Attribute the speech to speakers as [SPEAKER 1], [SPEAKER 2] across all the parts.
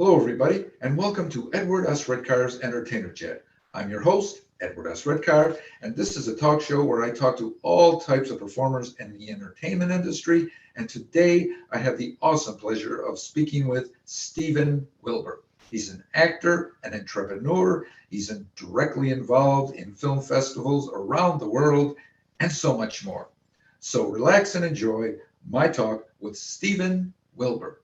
[SPEAKER 1] Hello, everybody, and welcome to Edward S. Redcar's Entertainer Chat. I'm your host, Edward S. Redcar, and this is a talk show where I talk to all types of performers in the entertainment industry. And today I have the awesome pleasure of speaking with Stephen Wilbur. He's an actor, an entrepreneur. He's directly involved in film festivals around the world, and so much more. So relax and enjoy my talk with Stephen Wilbur.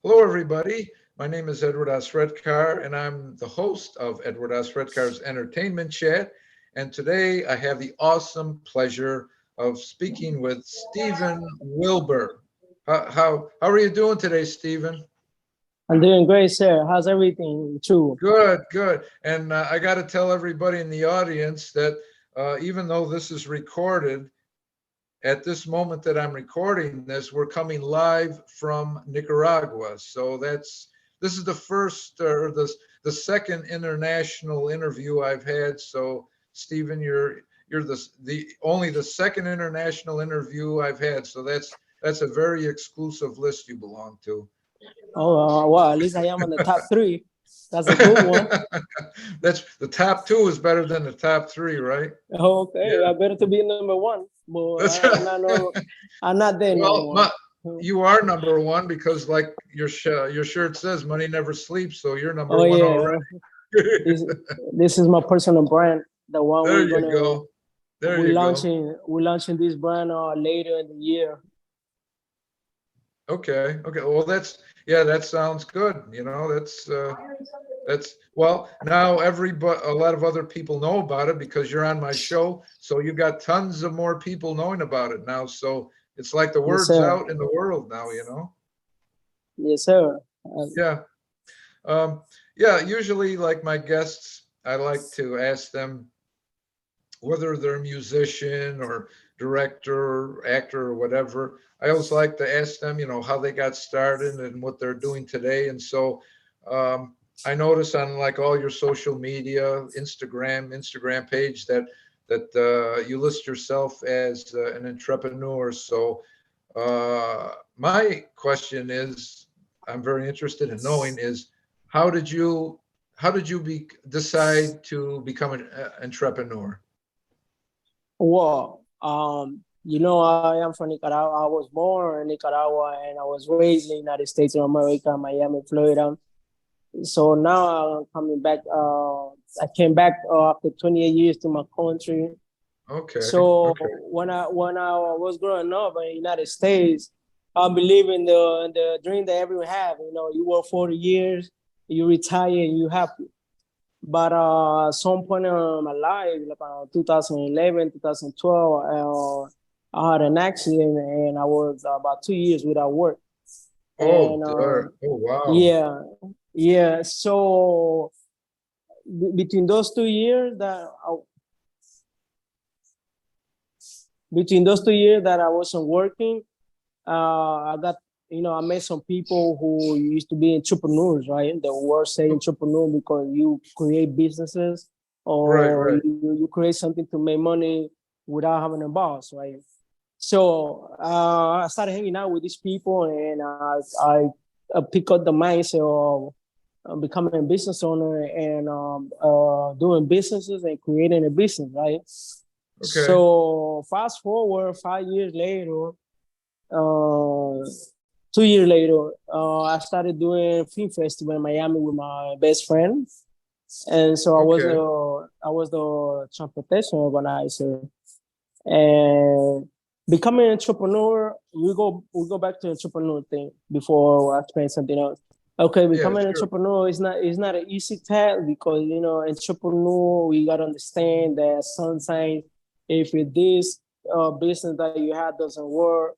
[SPEAKER 1] Hello, everybody. My name is Edward S. Redcar, and I'm the host of Edward S. Redcar's Entertainment Chat. And today I have the awesome pleasure of speaking with Stephen Wilbur. How are you doing today, Stephen?
[SPEAKER 2] I'm doing great, sir. How's everything too?
[SPEAKER 1] Good. And I got to tell everybody in the audience that even though this is recorded, at this moment that I'm recording this, we're coming live from Nicaragua. So this is the first or the second international interview I've had. So Stephen, you're the second international interview I've had. So that's a very exclusive list you belong to.
[SPEAKER 2] Oh, well, at least I am on the top three. That's a good one.
[SPEAKER 1] That's the top two is better than the top three, right?
[SPEAKER 2] Okay,
[SPEAKER 1] Yeah.
[SPEAKER 2] I better to be number one, but
[SPEAKER 1] That's
[SPEAKER 2] I'm not there.
[SPEAKER 1] Well, you are number one because, like your shirt says, money never sleeps. So you're number one already.
[SPEAKER 2] this is my personal brand. The one
[SPEAKER 1] There you go.
[SPEAKER 2] We're launching this brand later in the year.
[SPEAKER 1] Okay. Well, that sounds good. You know, that's well, now a lot of other people know about it because you're on my show. So you got tons of more people knowing about it now. So it's like the word's out in the world now, you know?
[SPEAKER 2] Yes, sir.
[SPEAKER 1] Yeah. Yeah, usually like my guests, I like to ask them whether they're a musician or director or actor or whatever. I always like to ask them, you know, how they got started and what they're doing today. And so I notice on like all your social media, Instagram page that you list yourself as an entrepreneur. So my question is, I'm very interested in knowing is how did you decide to become an entrepreneur?
[SPEAKER 2] Well, I am from Nicaragua. I was born in Nicaragua and I was raised in the United States of America, Miami, Florida. So now I'm coming back. I came back after 28 years to my country.
[SPEAKER 1] Okay.
[SPEAKER 2] So when I was growing up in the United States, I believe in the dream that everyone have. You know, you work 40 years, you retire, and you happy. But at some point in my life, like 2011, 2012, I had an accident and I was about 2 years without work.
[SPEAKER 1] Oh, oh wow.
[SPEAKER 2] Yeah. So between those 2 years that I wasn't working, I got, I met some people who used to be entrepreneurs, right? The word say entrepreneur because you create businesses or
[SPEAKER 1] right.
[SPEAKER 2] You create something to make money without having a boss, right? So I started hanging out with these people and I pick up the mindset of becoming a business owner and doing businesses and creating a business, right?
[SPEAKER 1] Okay.
[SPEAKER 2] So fast forward 5 years later, 2 years later, I started doing film festival in Miami with my best friend, and so I was the transportation organizer. And becoming an entrepreneur, we go back to the entrepreneur thing before I explain something else. Okay, becoming an entrepreneur is not an easy task because entrepreneur we gotta understand that sometimes if this business that you have doesn't work,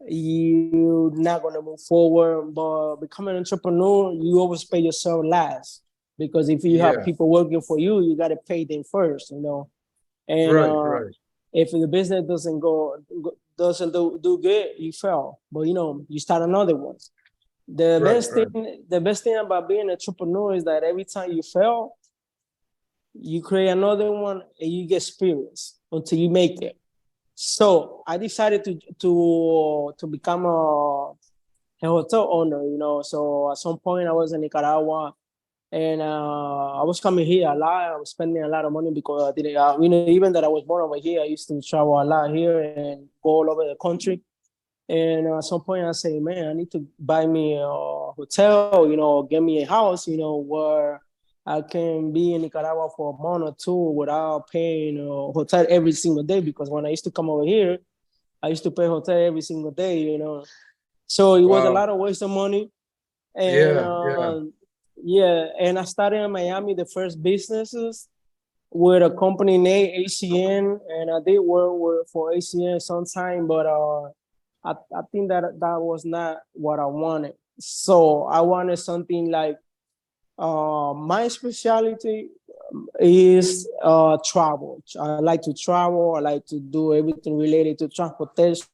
[SPEAKER 2] you're not going to move forward. But becoming an entrepreneur, you always pay yourself last because if you have people working for you, you got to pay them first, And if the business doesn't do good, you fail. But you start another one. The best thing about being an entrepreneur is that every time you fail, you create another one and you get experience until you make it. So I decided to become a hotel owner, So at some point I was in Nicaragua, and I was coming here a lot. I was spending a lot of money because I didn't, even that I was born over here, I used to travel a lot here and go all over the country. And at some point I say, man, I need to buy me a hotel, get me a house, where I can be in Nicaragua for a month or two without paying a hotel every single day. Because when I used to come over here, I used to pay hotel every single day. So it was a
[SPEAKER 1] Wow.
[SPEAKER 2] lot of waste of money. And
[SPEAKER 1] Yeah, yeah.
[SPEAKER 2] yeah, and I started in Miami the first businesses with a company named ACN, and I did work for ACN sometime, but I think that was not what I wanted. So I wanted something like my specialty is travel. I like to travel. I like to do everything related to transportation.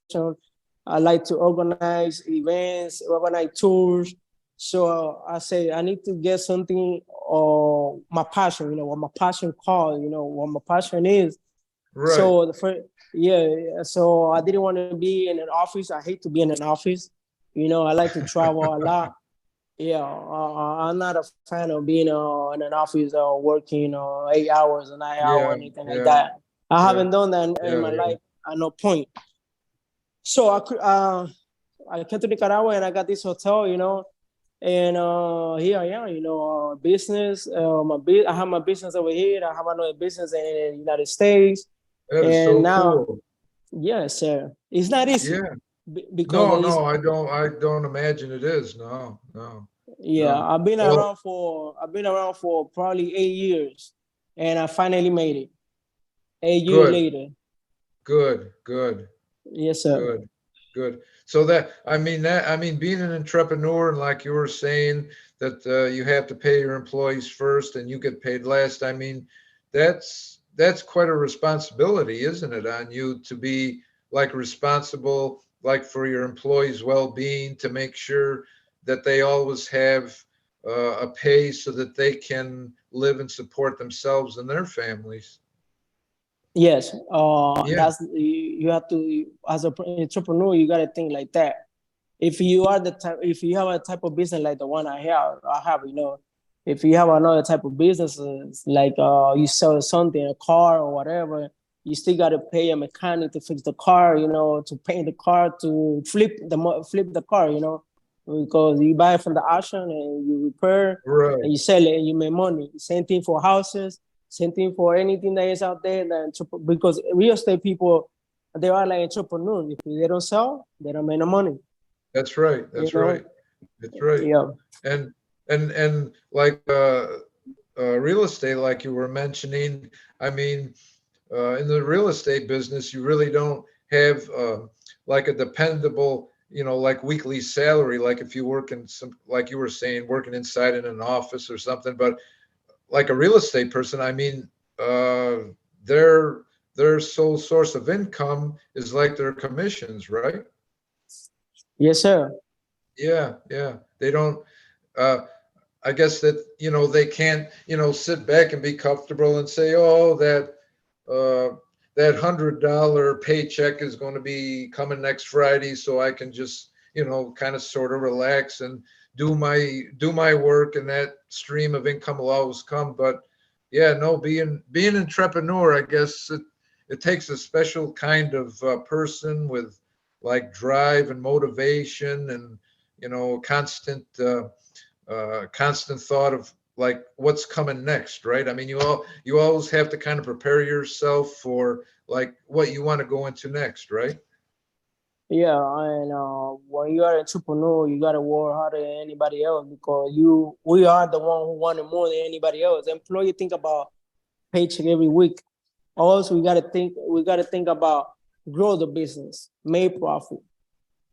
[SPEAKER 2] I like to organize events, organize tours. So I say I need to get something, my passion, what my passion calls, what my passion is.
[SPEAKER 1] Right.
[SPEAKER 2] So the first, yeah, so I didn't want to be in an office. I hate to be in an office. I like to travel a lot. Yeah, I'm not a fan of being in an office working 8 hours, a 9 hour,
[SPEAKER 1] Yeah,
[SPEAKER 2] anything like
[SPEAKER 1] yeah,
[SPEAKER 2] that. I
[SPEAKER 1] yeah,
[SPEAKER 2] haven't done that in
[SPEAKER 1] yeah,
[SPEAKER 2] my
[SPEAKER 1] yeah.
[SPEAKER 2] life at no point. So I came to Nicaragua and I got this hotel, and here I am, business. I have my business over here. I have another business in the United States,
[SPEAKER 1] That is
[SPEAKER 2] and
[SPEAKER 1] so
[SPEAKER 2] now,
[SPEAKER 1] cool.
[SPEAKER 2] yes, sir, it's not easy
[SPEAKER 1] Yeah.
[SPEAKER 2] because
[SPEAKER 1] No,
[SPEAKER 2] it's
[SPEAKER 1] no, I don't imagine it is. No, no,
[SPEAKER 2] yeah.
[SPEAKER 1] no. Well,
[SPEAKER 2] I've been around for probably 8 years, and I finally made it. 8 years
[SPEAKER 1] good,
[SPEAKER 2] later,
[SPEAKER 1] good, good,
[SPEAKER 2] yes, sir.
[SPEAKER 1] good, good. So that, being an entrepreneur, and like you were saying, that you have to pay your employees first and you get paid last. That's quite a responsibility, isn't it, on you to be like responsible, like for your employees' well-being, to make sure that they always have a pay so that they can live and support themselves and their families.
[SPEAKER 2] Yes,
[SPEAKER 1] Yeah,
[SPEAKER 2] that's you have to, as an entrepreneur, you got to think like that. If you have a type of business like the one I have, if you have another type of businesses like you sell something, a car or whatever, you still got to pay a mechanic to fix the car, to paint the car, to flip the car, because you buy it from the auction and you repair
[SPEAKER 1] right.
[SPEAKER 2] and you sell it and you make money. Same thing for houses, same thing for anything that is out there. Because real estate people, they are like entrepreneurs. If they don't sell, they don't make no money.
[SPEAKER 1] That's right.
[SPEAKER 2] You
[SPEAKER 1] That's right.
[SPEAKER 2] know,
[SPEAKER 1] That's right.
[SPEAKER 2] yeah,
[SPEAKER 1] And and like real estate, like you were mentioning, I mean, in the real estate business, you really don't have like a dependable, like weekly salary. Like if you work in some, like you were saying, working inside in an office or something. But like a real estate person, their sole source of income is like their commissions, right?
[SPEAKER 2] yes, sir.
[SPEAKER 1] Yeah, yeah. They don't. Uh, I guess that they can't sit back and be comfortable and say, oh, uh, that $100 paycheck is going to be coming next Friday, so I can just kind of sort of relax and do my work, and that stream of income will always come. But yeah, no, being an entrepreneur, I guess it takes a special kind of person with like drive and motivation and constant. Constant thought of like what's coming next, right? I mean, you always have to kind of prepare yourself for like what you want to go into next, right?
[SPEAKER 2] Yeah, and when you are an entrepreneur, you gotta work harder than anybody else because we are the one who want it more than anybody else. Employee think about paycheck every week. Also, we gotta think about grow the business, make profit,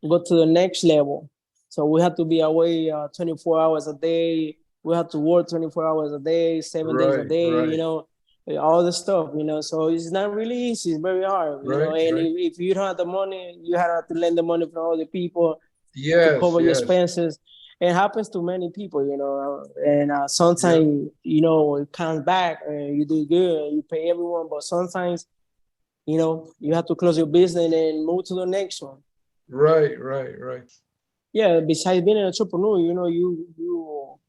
[SPEAKER 2] go to the next level. So we have to be away 24 hours a day. We have to work 24 hours a day, 7 days a
[SPEAKER 1] Right,
[SPEAKER 2] day,
[SPEAKER 1] right,
[SPEAKER 2] all the stuff, So it's not really easy. It's very hard,
[SPEAKER 1] right,
[SPEAKER 2] And
[SPEAKER 1] right.
[SPEAKER 2] if you don't have the money, you have to lend the money from other people to
[SPEAKER 1] Yes,
[SPEAKER 2] cover your
[SPEAKER 1] yes,
[SPEAKER 2] expenses. It happens to many people, and
[SPEAKER 1] yeah,
[SPEAKER 2] sometimes, it comes back and you do good, you pay everyone, but sometimes, you have to close your business and move to the next one.
[SPEAKER 1] right, right, right.
[SPEAKER 2] yeah, besides being an entrepreneur, you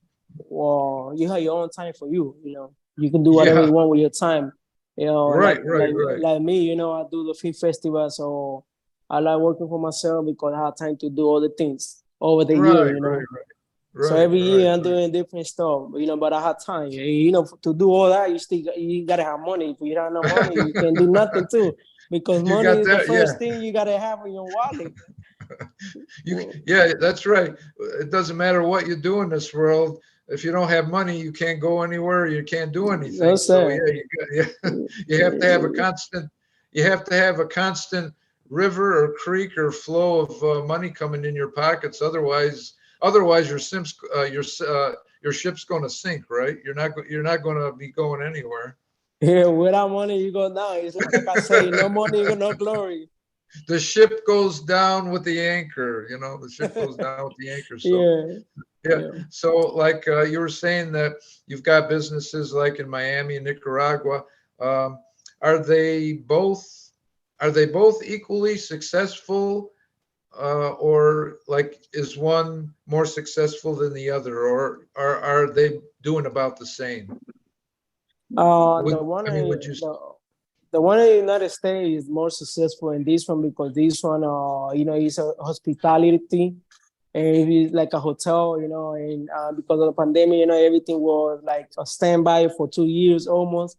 [SPEAKER 2] have your own time for you. You can do whatever
[SPEAKER 1] Yeah,
[SPEAKER 2] you want with your time.
[SPEAKER 1] right, right, right.
[SPEAKER 2] Like me, I do the film festival, so I like working for myself because I have time to do all the things over the year.
[SPEAKER 1] Right, right,
[SPEAKER 2] So
[SPEAKER 1] right,
[SPEAKER 2] every
[SPEAKER 1] right,
[SPEAKER 2] year I'm
[SPEAKER 1] right.
[SPEAKER 2] doing different stuff, but I have time. To do all that, you gotta have money. If you don't have no money, you can do nothing too, because
[SPEAKER 1] You
[SPEAKER 2] money
[SPEAKER 1] got
[SPEAKER 2] is the
[SPEAKER 1] that? Yeah.
[SPEAKER 2] first thing you gotta have in your wallet.
[SPEAKER 1] Yeah, that's right. It doesn't matter what you do in this world. If you don't have money, you can't go anywhere. You can't do
[SPEAKER 2] No
[SPEAKER 1] anything. So yeah,
[SPEAKER 2] sir.
[SPEAKER 1] yeah, you have to have a constant. You have to have a constant river or creek or flow of money coming in your pockets. Otherwise, your ship's going to sink. Right? You're not going to be going anywhere.
[SPEAKER 2] Yeah, without money you go down. It's like I say, no money, you got no glory.
[SPEAKER 1] The ship goes down with the anchor. The ship goes down with the anchor. So
[SPEAKER 2] Yeah,
[SPEAKER 1] yeah.
[SPEAKER 2] yeah.
[SPEAKER 1] So, like you were saying that you've got businesses like in Miami and Nicaragua. Um, are they both are they both equally successful, or like is one more successful than the other, or are they doing about the same?
[SPEAKER 2] The
[SPEAKER 1] Would
[SPEAKER 2] one
[SPEAKER 1] I mean,
[SPEAKER 2] in
[SPEAKER 1] would you?
[SPEAKER 2] the one in the United States is more successful in this one because this one, is a hospitality and it's like a hotel, and because of the pandemic, everything was like a standby for 2 years almost.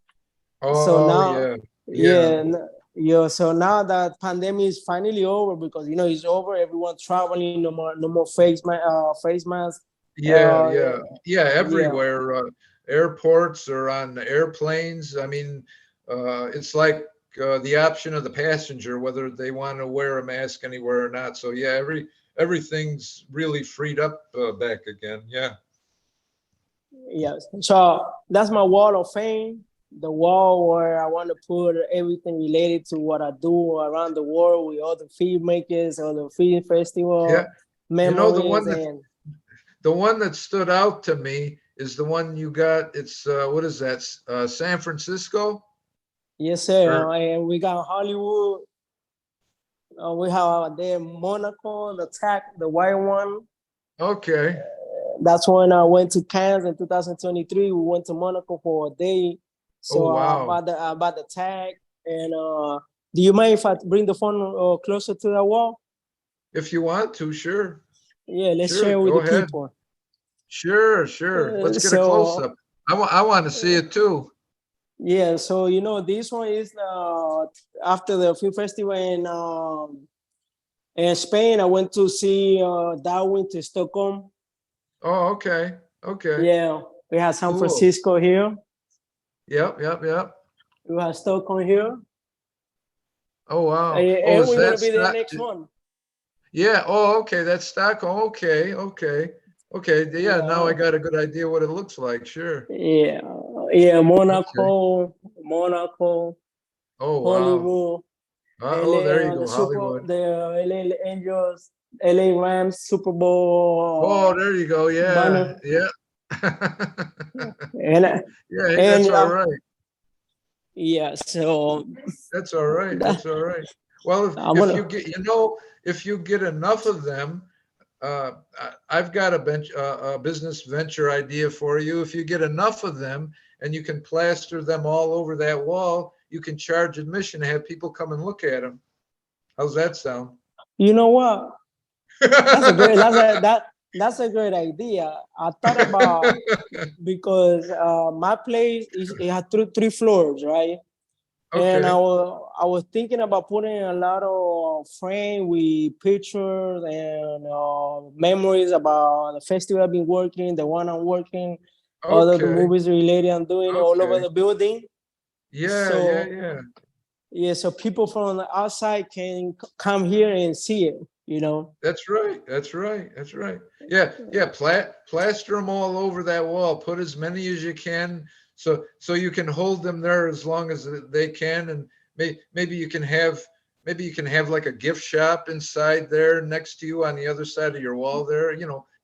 [SPEAKER 2] So
[SPEAKER 1] Oh
[SPEAKER 2] now,
[SPEAKER 1] yeah, yeah,
[SPEAKER 2] yeah, yeah. So now that pandemic is finally over because it's over. Everyone traveling, no more face mask.
[SPEAKER 1] yeah,
[SPEAKER 2] Uh,
[SPEAKER 1] yeah, yeah.
[SPEAKER 2] yeah,
[SPEAKER 1] Everywhere, airports or on airplanes. I mean, it's like the option of the passenger whether they want to wear a mask anywhere or not. So yeah, everything's really freed up back again. Yeah.
[SPEAKER 2] yes. So that's my wall of fame. The wall where I want to put everything related to what I do around the world with all the filmmakers, all the film
[SPEAKER 1] Yeah.
[SPEAKER 2] festival
[SPEAKER 1] You know
[SPEAKER 2] memories, and
[SPEAKER 1] the one that stood out to me is the one you got. It's what is that? San Francisco
[SPEAKER 2] yes, sir.
[SPEAKER 1] or
[SPEAKER 2] And we got Hollywood. We have there Monaco, the white one.
[SPEAKER 1] okay.
[SPEAKER 2] That's when I went to Cannes in 2023. We went to Monaco for a day.
[SPEAKER 1] Oh
[SPEAKER 2] So
[SPEAKER 1] wow.
[SPEAKER 2] I bought the tag. And do you mind if I bring the phone closer to the wall?
[SPEAKER 1] If you want to, sure.
[SPEAKER 2] Yeah, let's
[SPEAKER 1] Sure,
[SPEAKER 2] share with
[SPEAKER 1] go
[SPEAKER 2] the
[SPEAKER 1] ahead.
[SPEAKER 2] people.
[SPEAKER 1] Sure, sure. Let's get a close
[SPEAKER 2] So
[SPEAKER 1] up. I want to see it too.
[SPEAKER 2] yeah, so this one is after the film festival in Spain. I went to see Darwin to Stockholm.
[SPEAKER 1] Oh, okay. Okay.
[SPEAKER 2] Yeah, we have San
[SPEAKER 1] Cool.
[SPEAKER 2] Francisco here.
[SPEAKER 1] Yep, yep, yep.
[SPEAKER 2] We have Stockholm here.
[SPEAKER 1] Oh, wow. Oh,
[SPEAKER 2] And
[SPEAKER 1] is
[SPEAKER 2] we're going
[SPEAKER 1] that
[SPEAKER 2] to be there
[SPEAKER 1] stock?
[SPEAKER 2] next month.
[SPEAKER 1] Yeah. Oh, okay. That's Stockholm. Okay, okay. Okay. Yeah, now I
[SPEAKER 2] Yeah.
[SPEAKER 1] got a good idea what it looks like. Sure.
[SPEAKER 2] Yeah, yeah,
[SPEAKER 1] Okay.
[SPEAKER 2] Monaco,
[SPEAKER 1] Oh, wow.
[SPEAKER 2] Hollywood,
[SPEAKER 1] Oh,
[SPEAKER 2] LA,
[SPEAKER 1] there you go, Hollywood.
[SPEAKER 2] the LA Angels, LA Rams, Super Bowl
[SPEAKER 1] Oh, there you go. Yeah.
[SPEAKER 2] banner,
[SPEAKER 1] Yeah.
[SPEAKER 2] and
[SPEAKER 1] Yeah, hey, that's
[SPEAKER 2] and
[SPEAKER 1] all right.
[SPEAKER 2] yeah, so
[SPEAKER 1] That's all right.
[SPEAKER 2] that,
[SPEAKER 1] That's all right. Well,
[SPEAKER 2] I'm
[SPEAKER 1] if
[SPEAKER 2] gonna.
[SPEAKER 1] you get, if you get enough of them, I've got a business venture idea for you. If you get enough of them and you can plaster them all over that wall, you can charge admission and have people come and look at them. How's that sound?
[SPEAKER 2] You know what? That's a great idea. I thought about because my place it has three floors, right? And
[SPEAKER 1] Okay.
[SPEAKER 2] I was thinking about putting a lot of frame with pictures and memories about the festival I've been working, the one I'm working, all of the
[SPEAKER 1] Okay.
[SPEAKER 2] movies related I'm doing all over
[SPEAKER 1] Okay.
[SPEAKER 2] the building.
[SPEAKER 1] Yeah. Yeah.
[SPEAKER 2] So
[SPEAKER 1] Yeah.
[SPEAKER 2] yeah, so people from the outside can come here and see it.
[SPEAKER 1] That's right. That's right. That's right. Yeah. Yeah. Plaster them all over that wall. Put as many as you can, so you can hold them there as long as they can, and maybe you can have like a gift shop inside there next to you on the other side of your wall there.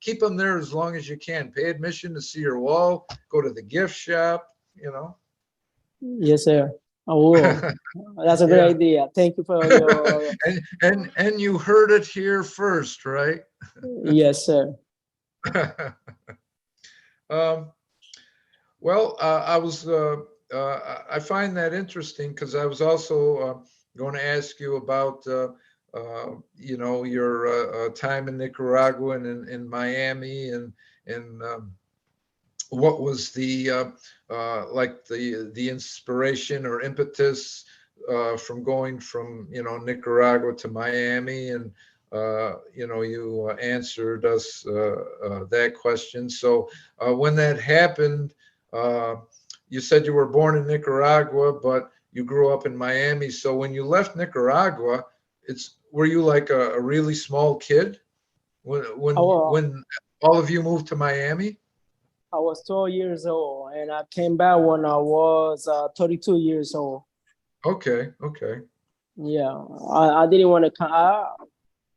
[SPEAKER 1] Keep them there as long as you can. Pay admission to see your wall. Go to the gift shop.
[SPEAKER 2] Yes, sir. I will. That's a great
[SPEAKER 1] Yeah.
[SPEAKER 2] idea. Thank you for your.
[SPEAKER 1] And you heard it here first, right?
[SPEAKER 2] Yes, sir.
[SPEAKER 1] Um, well, I find that interesting because I was also going to ask you about, your time in Nicaragua and in Miami, and what was the like the inspiration or impetus from going from Nicaragua to Miami, and you answered us that question. So when that happened, uh, you said you were born in Nicaragua, but you grew up in Miami. So when you left Nicaragua, it's were you like a really small kid when
[SPEAKER 2] I was,
[SPEAKER 1] when all of you moved to Miami?
[SPEAKER 2] I was 12 years old, and I came back when I was 32 years old.
[SPEAKER 1] Okay, okay.
[SPEAKER 2] Yeah, I didn't want to come.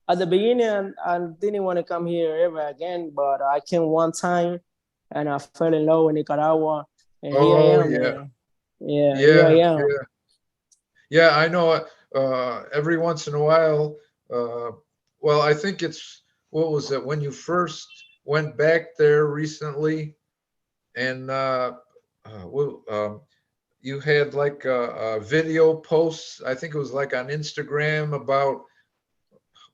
[SPEAKER 2] At the beginning, I didn't want to come here ever again, but I came one time, and I fell in love with Nicaragua, and here I
[SPEAKER 1] Oh
[SPEAKER 2] am,
[SPEAKER 1] yeah,
[SPEAKER 2] man. Yeah, here I
[SPEAKER 1] yeah,
[SPEAKER 2] am.
[SPEAKER 1] yeah, yeah. I know. Every once in a while, uh, well, I think it's what was it when you first went back there recently, and well, you had like a video posts. I think it was like on Instagram about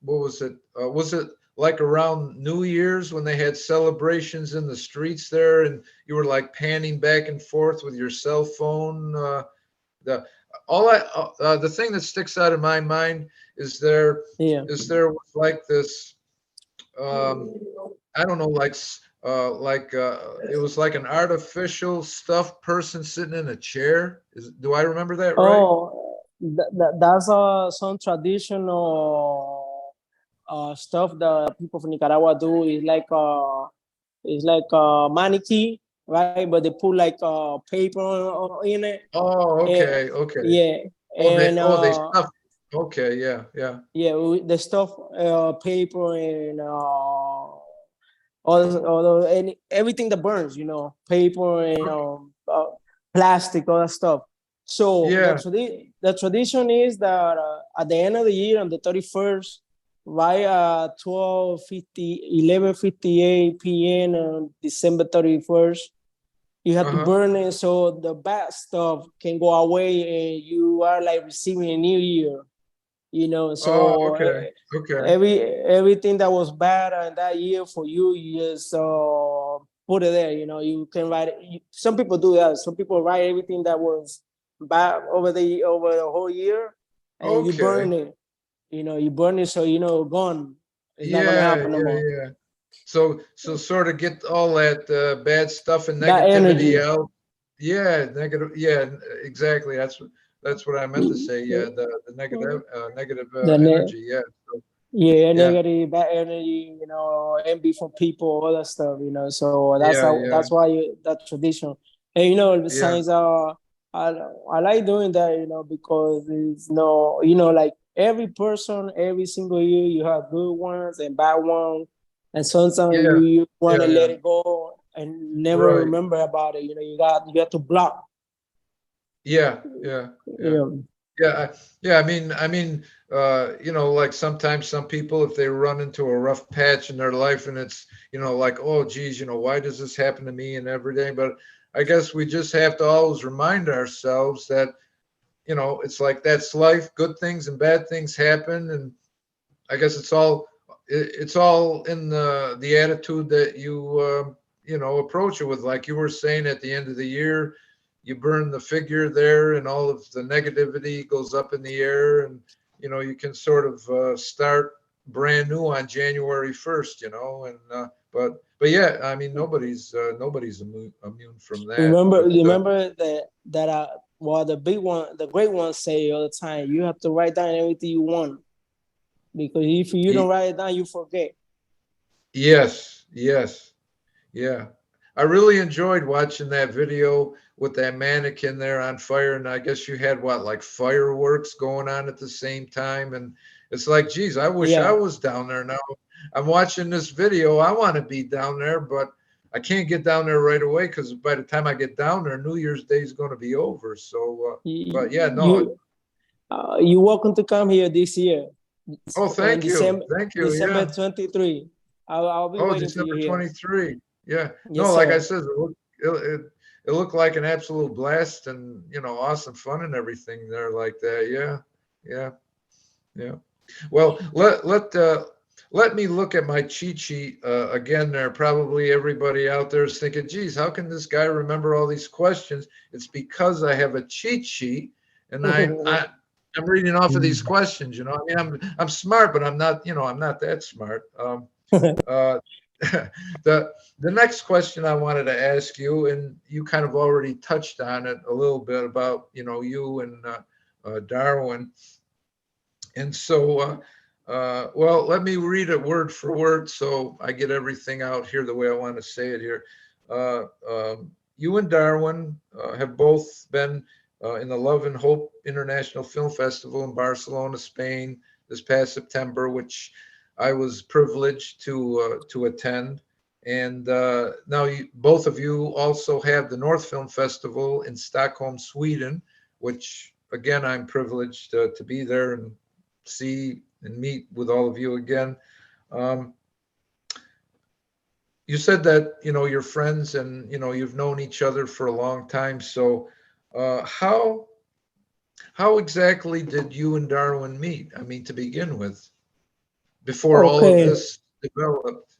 [SPEAKER 1] what was it? Was it like around New Year's when they had celebrations in the streets there, and you were like panning back and forth with your cell phone? The the thing that sticks out in my mind is
[SPEAKER 2] Yeah.
[SPEAKER 1] there was like this I don't know it was like an artificial stuffed person sitting in a chair. Do I remember that right?
[SPEAKER 2] Oh, that's some traditional stuff that people from Nicaragua do. It's like a mannequin, right? But they put like paper in it.
[SPEAKER 1] Oh,
[SPEAKER 2] And,
[SPEAKER 1] okay, okay.
[SPEAKER 2] yeah, and
[SPEAKER 1] They stuffed. Okay, yeah, yeah.
[SPEAKER 2] yeah, the stuff, paper and all any everything that burns, paper and plastic, all that stuff. So
[SPEAKER 1] Yeah.
[SPEAKER 2] the tradition is that at the end of the year, on the 31st, by 12:50, 11:58 p.m. on December 31st, you have to
[SPEAKER 1] Uh-huh.
[SPEAKER 2] burn it so the bad stuff can go away and you are like receiving a new year.
[SPEAKER 1] Oh,
[SPEAKER 2] So
[SPEAKER 1] okay. Okay.
[SPEAKER 2] everything that was bad in that year for you, you just put it there. You can write it. Some people do that. Some people write everything that was bad over the whole year, and you
[SPEAKER 1] Okay.
[SPEAKER 2] burn it. You burn it so gone. It's not gonna
[SPEAKER 1] Yeah,
[SPEAKER 2] happen no
[SPEAKER 1] yeah,
[SPEAKER 2] more.
[SPEAKER 1] yeah. So sort of get all that bad stuff and
[SPEAKER 2] That
[SPEAKER 1] negativity
[SPEAKER 2] energy,
[SPEAKER 1] out. Yeah, negative. Yeah, exactly. That's what I meant to say. Yeah, the negative
[SPEAKER 2] the
[SPEAKER 1] energy. Yeah. So,
[SPEAKER 2] yeah,
[SPEAKER 1] yeah.
[SPEAKER 2] negative, bad energy, envy from people, all that stuff, So
[SPEAKER 1] Yeah, yeah,
[SPEAKER 2] that's why that tradition. And
[SPEAKER 1] yeah.
[SPEAKER 2] besides, I I like doing that, because it's no, like every person, every single year, you have good ones and bad ones, and sometimes
[SPEAKER 1] Yeah,
[SPEAKER 2] you want
[SPEAKER 1] yeah,
[SPEAKER 2] to
[SPEAKER 1] yeah.
[SPEAKER 2] let it go and never
[SPEAKER 1] Right.
[SPEAKER 2] remember about it. You got to block.
[SPEAKER 1] Yeah, yeah, yeah.
[SPEAKER 2] You
[SPEAKER 1] Yeah, yeah. Like sometimes some people, if they run into a rough patch in their life, and it's, like, oh, geez, why does this happen to me and every day? But I guess we just have to always remind ourselves that, it's like that's life. Good things and bad things happen, and I guess it's all in the attitude that you approach it with. Like you were saying, at the end of the year, you burn the figure there, and all of the negativity goes up in the air, and you can sort of start brand new on January 1st. And but yeah, I mean nobody's immune from that. But
[SPEAKER 2] remember that well, the big one, the great ones say all the time, you have to write down everything you want, because if you don't write it down, you forget.
[SPEAKER 1] yes, yes. Yeah. I really enjoyed watching that video with that mannequin there on fire. And I guess you had what, like fireworks going on at the same time. And it's like, geez, I wish I
[SPEAKER 2] Yeah,
[SPEAKER 1] was down there now. I'm watching this video. I want to be down there, but I can't get down there right away because by the time I get down there, New Year's Day is going to be over. So, but yeah, no.
[SPEAKER 2] you welcome to come here this year
[SPEAKER 1] Oh,
[SPEAKER 2] in
[SPEAKER 1] thank you. Thank you.
[SPEAKER 2] December
[SPEAKER 1] Yeah.
[SPEAKER 2] 23. I'll be
[SPEAKER 1] Oh,
[SPEAKER 2] waiting for you
[SPEAKER 1] December
[SPEAKER 2] here.
[SPEAKER 1] 23. Yeah.
[SPEAKER 2] Yes,
[SPEAKER 1] No, like I
[SPEAKER 2] sir.
[SPEAKER 1] said, it looked like an absolute blast and, awesome fun and everything there like that. Yeah. Yeah. Yeah. Well, let me look at my cheat sheet again there. Probably everybody out there is thinking, geez, how can this guy remember all these questions? It's because I have a cheat sheet and I'm reading off of these questions, I mean, I'm smart, but I'm not, I'm not that smart. Uh, the next question I wanted to ask you, and you kind of already touched on it a little bit about, you and Darwin. And so, well, let me read it word for word so I get everything out here the way I want to say it here. You and Darwin have both been in the Love and Hope International Film Festival in Barcelona, Spain, this past September, which I was privileged to attend. And now both of you also have the North Film Festival in Stockholm, Sweden, which again I'm privileged to be there and see and meet with all of you again. Um, you said that you're friends and you've known each other for a long time. So how exactly did you and Darwin meet? I mean, to begin with, before all of
[SPEAKER 2] Okay.
[SPEAKER 1] this developed.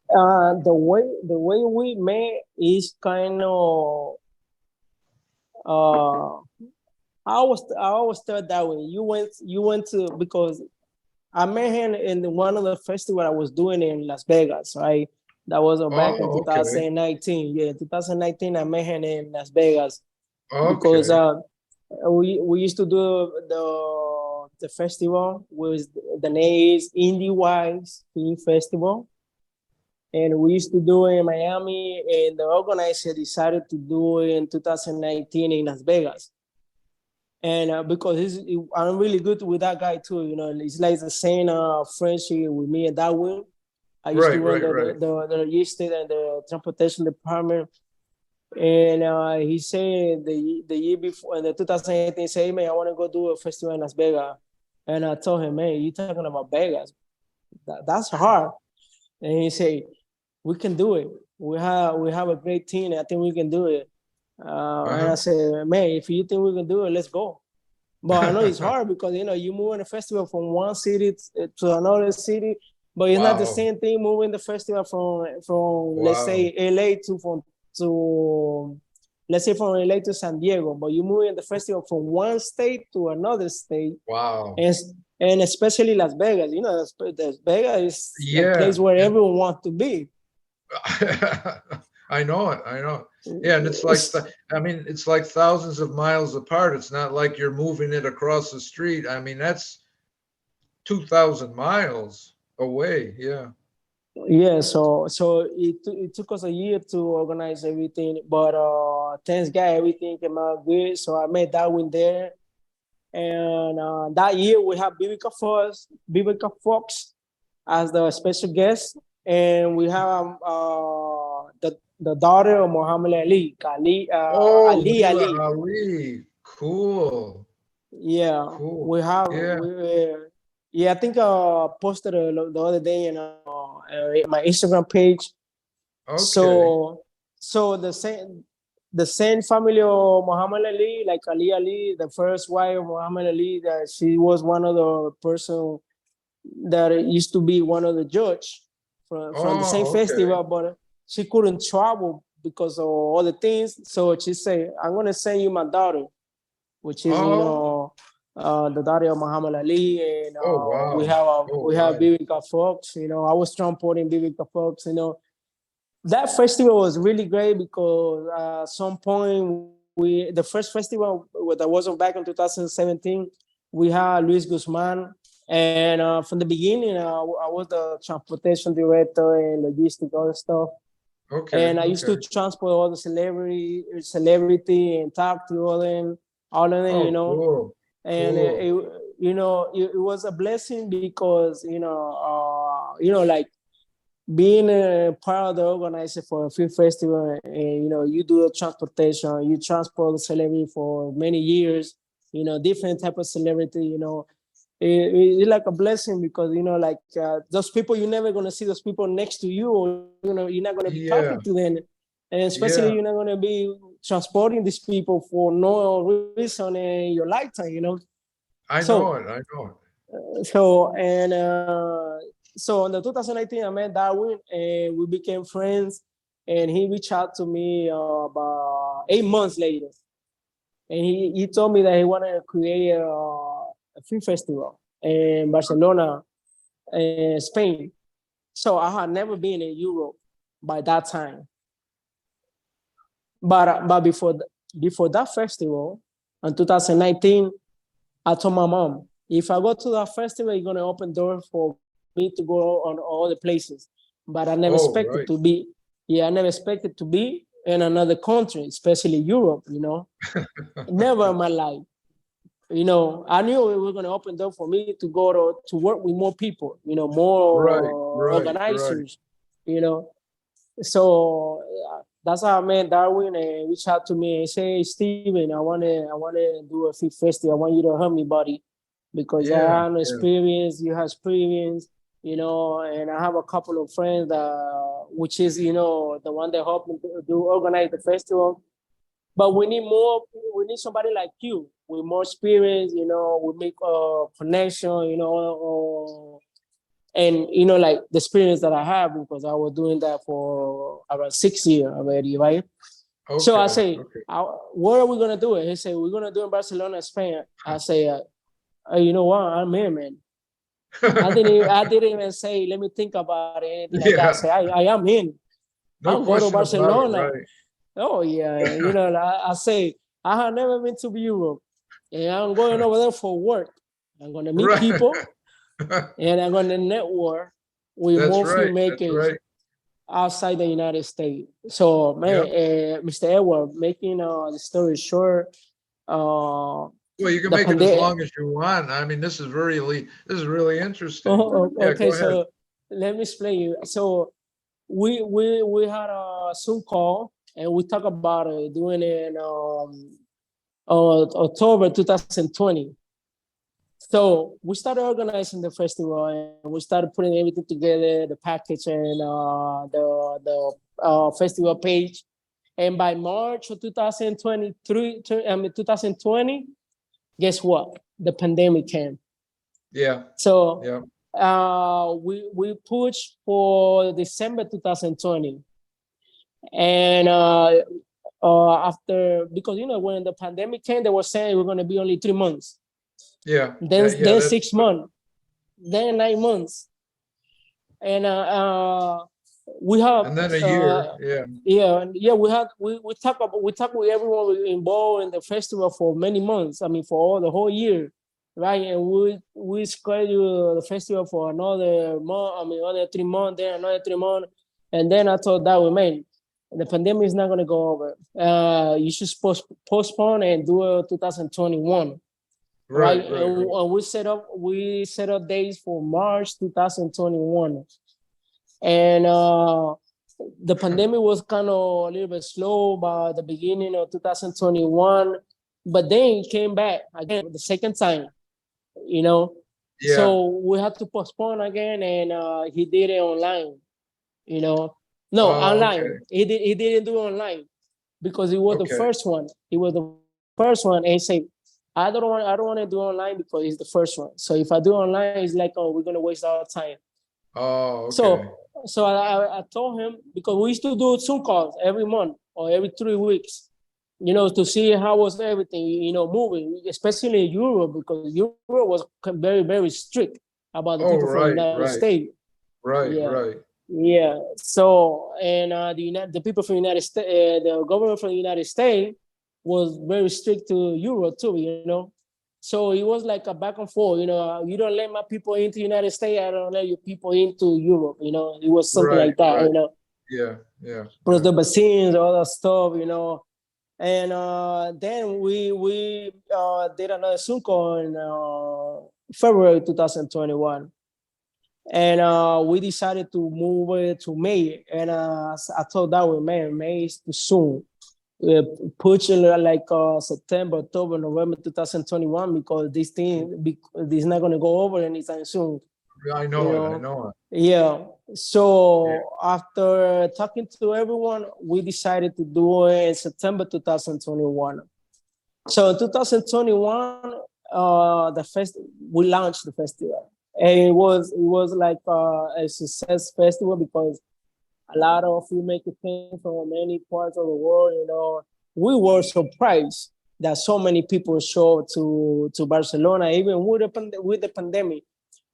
[SPEAKER 2] The way we met is kind of uh I always thought that way. You went to because I met him in one of the festival I was doing in Las Vegas, right? That was back in
[SPEAKER 1] Oh, okay.
[SPEAKER 2] 2019. Yeah, 2019 I met him in Las Vegas because
[SPEAKER 1] Okay.
[SPEAKER 2] we used to do the festival with the name is Indie Wise Film Festival. And we used to do it in Miami, and the organizer decided to do it in 2019 in Las Vegas. And because I'm really good with that guy too, it's like the same friendship with me and Darwin. I used to
[SPEAKER 1] Right,
[SPEAKER 2] run
[SPEAKER 1] right,
[SPEAKER 2] the
[SPEAKER 1] right.
[SPEAKER 2] the, the, the logistics and the transportation department. And he said the year before, in the 2018, say, hey, man, I want to go do a festival in Las Vegas. And I told him, man, you talking about Vegas? That's hard. And he said, we can do it. We have a great team. I think we can do it. And I
[SPEAKER 1] Uh-huh.
[SPEAKER 2] said, man, if you think we can do it, let's go. But I know it's hard because you move in a festival from one city to another city, but it's not the
[SPEAKER 1] Wow.
[SPEAKER 2] same thing moving the festival from let's
[SPEAKER 1] Wow.
[SPEAKER 2] say LA to let's say from LA to San Diego. But you move in the festival from one state to another state,
[SPEAKER 1] Wow.
[SPEAKER 2] and and especially Las Vegas. Las Vegas is a
[SPEAKER 1] Yeah.
[SPEAKER 2] place where everyone wants to be.
[SPEAKER 1] I know it. I know it. Yeah, and it's like I mean, it's like thousands of miles apart. It's not like you're moving it across the street. I mean, that's 2,000 miles away. Yeah.
[SPEAKER 2] Yeah, so it took us a year to organize everything, but thanks God everything came out good. So I met Darwin there, and that year we have Vivica Fox as the special guest, and we have the daughter of Muhammad Ali,
[SPEAKER 1] Oh,
[SPEAKER 2] Ali
[SPEAKER 1] Muhammad
[SPEAKER 2] Ali.
[SPEAKER 1] Ali. Cool.
[SPEAKER 2] Yeah,
[SPEAKER 1] Cool.
[SPEAKER 2] we have
[SPEAKER 1] Yeah.
[SPEAKER 2] yeah, I think posted the other day my Instagram page.
[SPEAKER 1] Okay.
[SPEAKER 2] So the same family of Muhammad Ali, like Ali, the first wife of Muhammad Ali, that she was one of the person that used to be one of the judge from the same
[SPEAKER 1] Oh, okay.
[SPEAKER 2] festival, but she couldn't travel because of all the things. So she said, "I'm gonna send you my daughter," which is
[SPEAKER 1] Oh,
[SPEAKER 2] the daughter of Muhammad Ali, and
[SPEAKER 1] oh,
[SPEAKER 2] we
[SPEAKER 1] wow.
[SPEAKER 2] have
[SPEAKER 1] Oh,
[SPEAKER 2] we have
[SPEAKER 1] wow.
[SPEAKER 2] Vivica Fox. I was transporting Vivica Fox. That festival was really great because at some point the first festival that was back in 2017, we had Luis Guzman, and from the beginning, I was the transportation director and logistic all the stuff,
[SPEAKER 1] Okay.
[SPEAKER 2] and I used to
[SPEAKER 1] Okay.
[SPEAKER 2] transport all the celebrity and talk to all of them,
[SPEAKER 1] Oh, cool.
[SPEAKER 2] and
[SPEAKER 1] Cool.
[SPEAKER 2] it was a blessing because like being a part of the organizer for a film festival, and you do the transportation, you transport the celebrity for many years, different type of celebrity, it's like a blessing because like those people you're never gonna see those people next to you, or you're not gonna be
[SPEAKER 1] Yeah,
[SPEAKER 2] talking to them, and especially
[SPEAKER 1] yeah,
[SPEAKER 2] you're not gonna be transporting these people for no reason in your lifetime.
[SPEAKER 1] I know
[SPEAKER 2] So
[SPEAKER 1] it. I know
[SPEAKER 2] so in the 2019 I met Darwin and we became friends, and he reached out to me about 8 months later, and he told me that he wanted to create a film festival in Barcelona, Spain. So I had never been in Europe by that time. But before that festival in 2019, I told my mom, if I go to that festival, it's gonna open doors for me to go on all the places. But I never
[SPEAKER 1] Oh,
[SPEAKER 2] expected
[SPEAKER 1] right.
[SPEAKER 2] to be, yeah, I never expected to be in another country, especially Europe. Never in my life. I knew it was going to open door for me to go to work with more people,
[SPEAKER 1] Right,
[SPEAKER 2] more
[SPEAKER 1] right, right.
[SPEAKER 2] organizers, you know. So that's how I met Darwin and reached out to me and say, hey, Steven, I want to do a film festival. I want you to help me, buddy, because I
[SPEAKER 1] Yeah,
[SPEAKER 2] have no
[SPEAKER 1] yeah.
[SPEAKER 2] experience. You have experience, and I have a couple of friends which is, the one that helped me to do organize the festival. But we need more. We need somebody like you with more experience. We make a connection. And like the experience that I have because I was doing that for around 6 years already, right? So I
[SPEAKER 1] Okay,
[SPEAKER 2] say,
[SPEAKER 1] okay.
[SPEAKER 2] where are we gonna do it? He said, we're gonna do it in Barcelona, Spain. I say, you know what? I'm here, man. I didn't even say, let me think about it, anything like that. I say,
[SPEAKER 1] Yeah,
[SPEAKER 2] I am in.
[SPEAKER 1] no
[SPEAKER 2] I'll go to
[SPEAKER 1] question about it,
[SPEAKER 2] Barcelona.
[SPEAKER 1] right?
[SPEAKER 2] Oh yeah, I say I have never been to Europe, and I'm going over there for work. I'm gonna meet
[SPEAKER 1] Right.
[SPEAKER 2] people, and I'm gonna network with
[SPEAKER 1] That's
[SPEAKER 2] more
[SPEAKER 1] right. That's
[SPEAKER 2] filmmakers
[SPEAKER 1] right.
[SPEAKER 2] outside the United States. So, man,
[SPEAKER 1] Yep.
[SPEAKER 2] Mr. Edward, making the story short,
[SPEAKER 1] Well, you can
[SPEAKER 2] the
[SPEAKER 1] make it as
[SPEAKER 2] pandemic.
[SPEAKER 1] long as you want. I mean, this is really interesting. Yeah,
[SPEAKER 2] Okay,
[SPEAKER 1] go ahead.
[SPEAKER 2] so let me explain you. So we had a Zoom call, and we talked about it doing it in October 2020. So we started organizing the festival, and we started putting everything together, the package and the festival page. And by March of 2023, 2020, guess what? The pandemic came.
[SPEAKER 1] Yeah,
[SPEAKER 2] So
[SPEAKER 1] yeah,
[SPEAKER 2] we pushed for December 2020, and after, because when the pandemic came, they were saying we're going to be only 3 months,
[SPEAKER 1] yeah,
[SPEAKER 2] then
[SPEAKER 1] yeah.
[SPEAKER 2] then
[SPEAKER 1] That's
[SPEAKER 2] 6 months, then 9 months, and we have
[SPEAKER 1] and then a year. Yeah,
[SPEAKER 2] yeah we talk with everyone involved in the festival for many months. I mean, for all the whole year, right? And we schedule the festival for another month. I mean, another 3 months, then another 3 months, and then I thought that we made the pandemic is not going to go over. You should postpone and do it 2021. Right,
[SPEAKER 1] right, right, right.
[SPEAKER 2] and we set up dates for March 2021, and the pandemic was kind of a little bit slow by the beginning of 2021, but then it came back again the second time, you know.
[SPEAKER 1] Yeah.
[SPEAKER 2] So we had to postpone again, and he did it online, you know. No,
[SPEAKER 1] Oh,
[SPEAKER 2] online.
[SPEAKER 1] okay,
[SPEAKER 2] He didn't do it online because it was the
[SPEAKER 1] okay.
[SPEAKER 2] first one. It was the first one, and he said, I don't want to do online because it's the first one. So if I do online, it's like, oh, we're gonna waste our time.
[SPEAKER 1] Oh, okay.
[SPEAKER 2] So I told him, because we used to do Zoom calls every month or every 3 weeks, to see how was everything, moving, especially in Europe, because Europe was very, very strict about the
[SPEAKER 1] Oh,
[SPEAKER 2] people from the
[SPEAKER 1] right,
[SPEAKER 2] United
[SPEAKER 1] right,
[SPEAKER 2] States.
[SPEAKER 1] right,
[SPEAKER 2] Yeah,
[SPEAKER 1] right.
[SPEAKER 2] yeah. So, and the people from the United States, the government from the United States was very strict to Europe too. So it was like a back and forth. You don't let my people into the United States, I don't let your people into Europe. It was something
[SPEAKER 1] Right,
[SPEAKER 2] like that.
[SPEAKER 1] right. Yeah, yeah,
[SPEAKER 2] Plus
[SPEAKER 1] yeah.
[SPEAKER 2] the vaccines, all that stuff. And then we did another Zoom call in February 2021, and we decided to move it to May. And I told that way, man, May is too soon. uh, push it like September, October, November 2021 because this is not going to go over anytime soon.
[SPEAKER 1] I
[SPEAKER 2] You
[SPEAKER 1] know it. I
[SPEAKER 2] know,
[SPEAKER 1] know it.
[SPEAKER 2] yeah.
[SPEAKER 1] Yeah.
[SPEAKER 2] So after talking to everyone, we decided to do it in September 2021. So in 2021, we launched the festival, and it was like a success festival because a lot of filmmakers came from many parts of the world. We were surprised that so many people showed to Barcelona, even with the pandemic.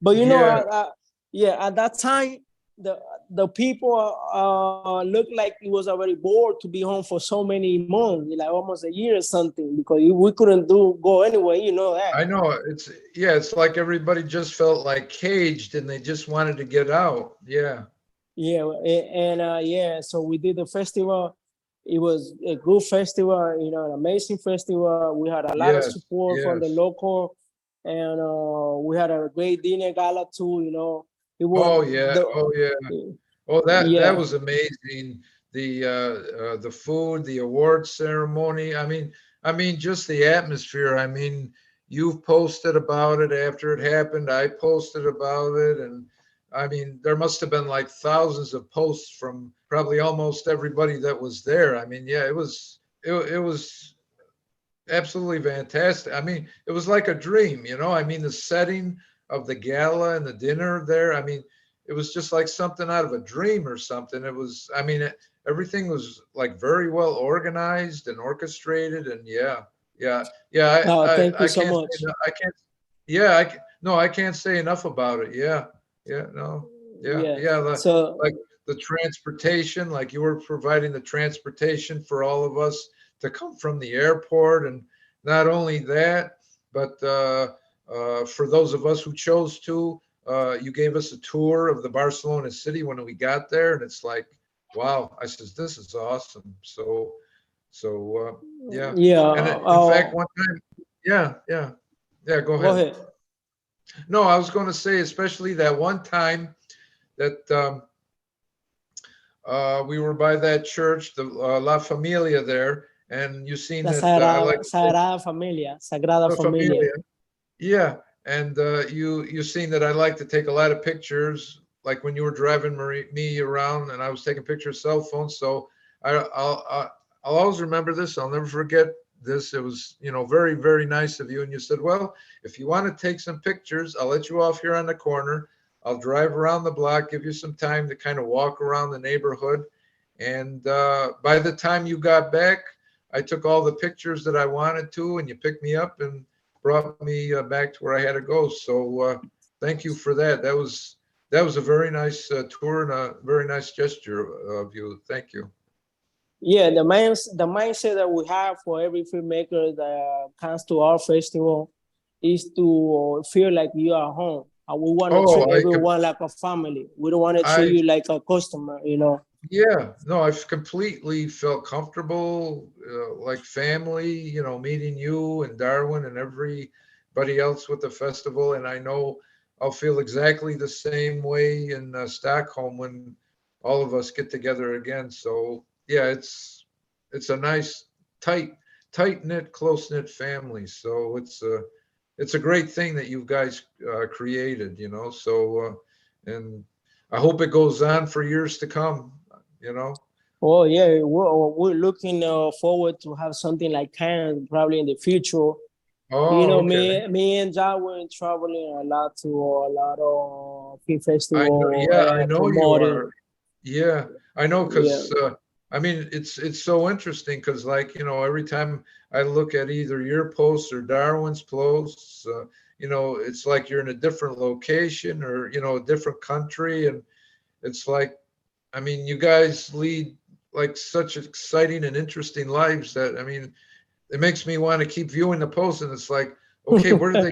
[SPEAKER 2] But
[SPEAKER 1] Yeah.
[SPEAKER 2] yeah, at that time, the the people looked like it was already bored to be home for so many months, like almost a year or something, because we couldn't go anywhere. You know that.
[SPEAKER 1] I know it's yeah, it's like everybody just felt like caged and they just wanted to get out. Yeah.
[SPEAKER 2] Yeah, and yeah, so we did the festival. It was a good festival, an amazing festival. We had a lot of
[SPEAKER 1] Yes.
[SPEAKER 2] support from the
[SPEAKER 1] Yes.
[SPEAKER 2] local, and we had a great dinner gala too. It was
[SPEAKER 1] Oh yeah.
[SPEAKER 2] the
[SPEAKER 1] Oh yeah. Oh, that
[SPEAKER 2] yeah.
[SPEAKER 1] was amazing. The food, the award ceremony. I mean, just the atmosphere. I mean, you've posted about it after it happened. I posted about it, and I mean, there must have been like thousands of posts from probably almost everybody that was there. I mean, yeah, it was absolutely fantastic. I mean, it was like a dream, you know. I mean, the setting of the gala and the dinner there. I mean, it was just like something out of a dream or something. It was. I mean, everything was like very well organized and orchestrated, and yeah, yeah, yeah.
[SPEAKER 2] Oh, thank you
[SPEAKER 1] I
[SPEAKER 2] so
[SPEAKER 1] can't
[SPEAKER 2] much.
[SPEAKER 1] say I can't. Yeah, no, I can't say enough about it. Yeah, yeah, no, yeah,
[SPEAKER 2] Yeah.
[SPEAKER 1] yeah.
[SPEAKER 2] So
[SPEAKER 1] Like the transportation, like you were providing the transportation for all of us to come from the airport. And not only that, but for those of us who chose to, you gave us a tour of the Barcelona city when we got there. And it's like, wow, I says, this is awesome. So yeah.
[SPEAKER 2] yeah.
[SPEAKER 1] And in fact, one time, yeah, yeah, yeah, go
[SPEAKER 2] Go
[SPEAKER 1] ahead.
[SPEAKER 2] ahead.
[SPEAKER 1] No, I was going to say, especially that one time that we were by that church, the La Familia there, and you seen
[SPEAKER 2] La
[SPEAKER 1] that I like to take
[SPEAKER 2] Sagrada
[SPEAKER 1] La
[SPEAKER 2] Familia.
[SPEAKER 1] Familia. Yeah, and you seen that I like to take a lot of pictures, like when you were driving me around, and I was taking pictures of cell phones. So I'll always remember this. I'll never forget this. It was very very nice of you, and you said, well, if you want to take some pictures, I'll let you off here on the corner. I'll drive around the block, give you some time to kind of walk around the neighborhood, and by the time you got back, I took all the pictures that I wanted to, and you picked me up and brought me back to where I had to go. So thank you for that. That was a very nice tour and a very nice gesture of you. Thank you.
[SPEAKER 2] Yeah, the mindset that we have for every filmmaker that comes to our festival is to feel like you are home. And we want to treat
[SPEAKER 1] Oh,
[SPEAKER 2] everyone like a family. We don't want to treat
[SPEAKER 1] I,
[SPEAKER 2] you like a customer.
[SPEAKER 1] yeah, no, I've completely felt comfortable, like family, meeting you and Darwin and everybody else with the festival. And I know I'll feel exactly the same way in Stockholm when all of us get together again. So yeah, it's a nice, tight knit, close knit family. So it's a great thing that you guys created. So and I hope it goes on for years to come.
[SPEAKER 2] Oh yeah, we're looking forward to have something like Canada probably in the future.
[SPEAKER 1] Oh, okay.
[SPEAKER 2] Me and John were traveling a lot to a lot of film
[SPEAKER 1] I know.
[SPEAKER 2] festival
[SPEAKER 1] Yeah, I know you are.
[SPEAKER 2] promoting.
[SPEAKER 1] Yeah, I know
[SPEAKER 2] Yeah.
[SPEAKER 1] because I mean it's so interesting because like every time I look at either your posts or Darwin's posts, it's like you're in a different location or a different country, and it's like I mean you guys lead like such exciting and interesting lives that I mean it makes me want to keep viewing the posts, and it's like, okay, what are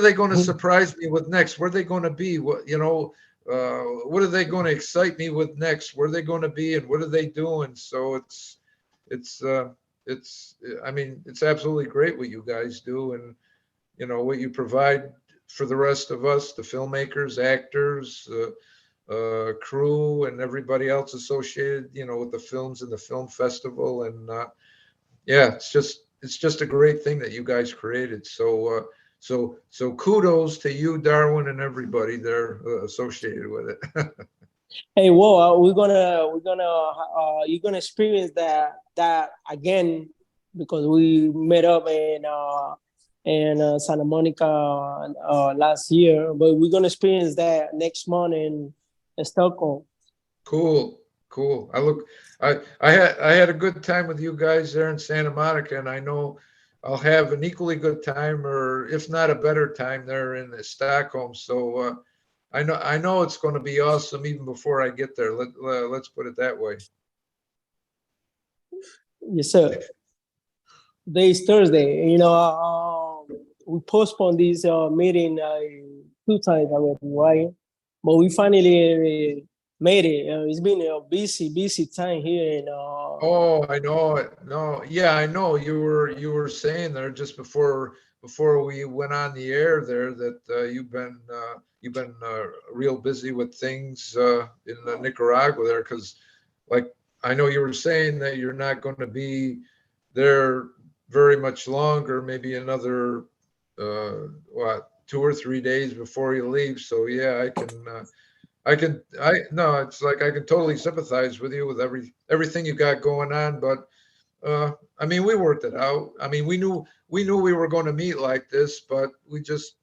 [SPEAKER 1] they going to surprise me with next? Where are they going to be? What are they going to excite me with next? Where are they going to be, and what are they doing? So it's it's I mean it's absolutely great what you guys do, and what you provide for the rest of us, the filmmakers, actors, crew and everybody else associated, with the films and the film festival. And yeah, it's just a great thing that you guys created. So kudos to you, Darwin, and everybody there associated with it.
[SPEAKER 2] Hey, whoa, you're gonna experience that again because we met up in Santa Monica last year, but we're gonna experience that next month in Stockholm.
[SPEAKER 1] Cool, cool. I had a good time with you guys there in Santa Monica, and I know I'll have an equally good time, or if not a better time, there in Stockholm. So I know it's going to be awesome even before I get there. Let's put it that way.
[SPEAKER 2] Yes, sir. Today is Thursday. We postponed this meeting 2 times already, right? But we finally made it. It's been a busy time here in
[SPEAKER 1] Oh, I know it. No, yeah, I know. You were saying there just before we went on the air there that you've been real busy with things in Nicaragua there because like I know you were saying that you're not going to be there very much longer, maybe another what 2 or 3 days before you leave. So yeah, no, it's like I can totally sympathize with you with everything you got going on, but I mean, we worked it out. I mean, we knew we were going to meet like this, but we just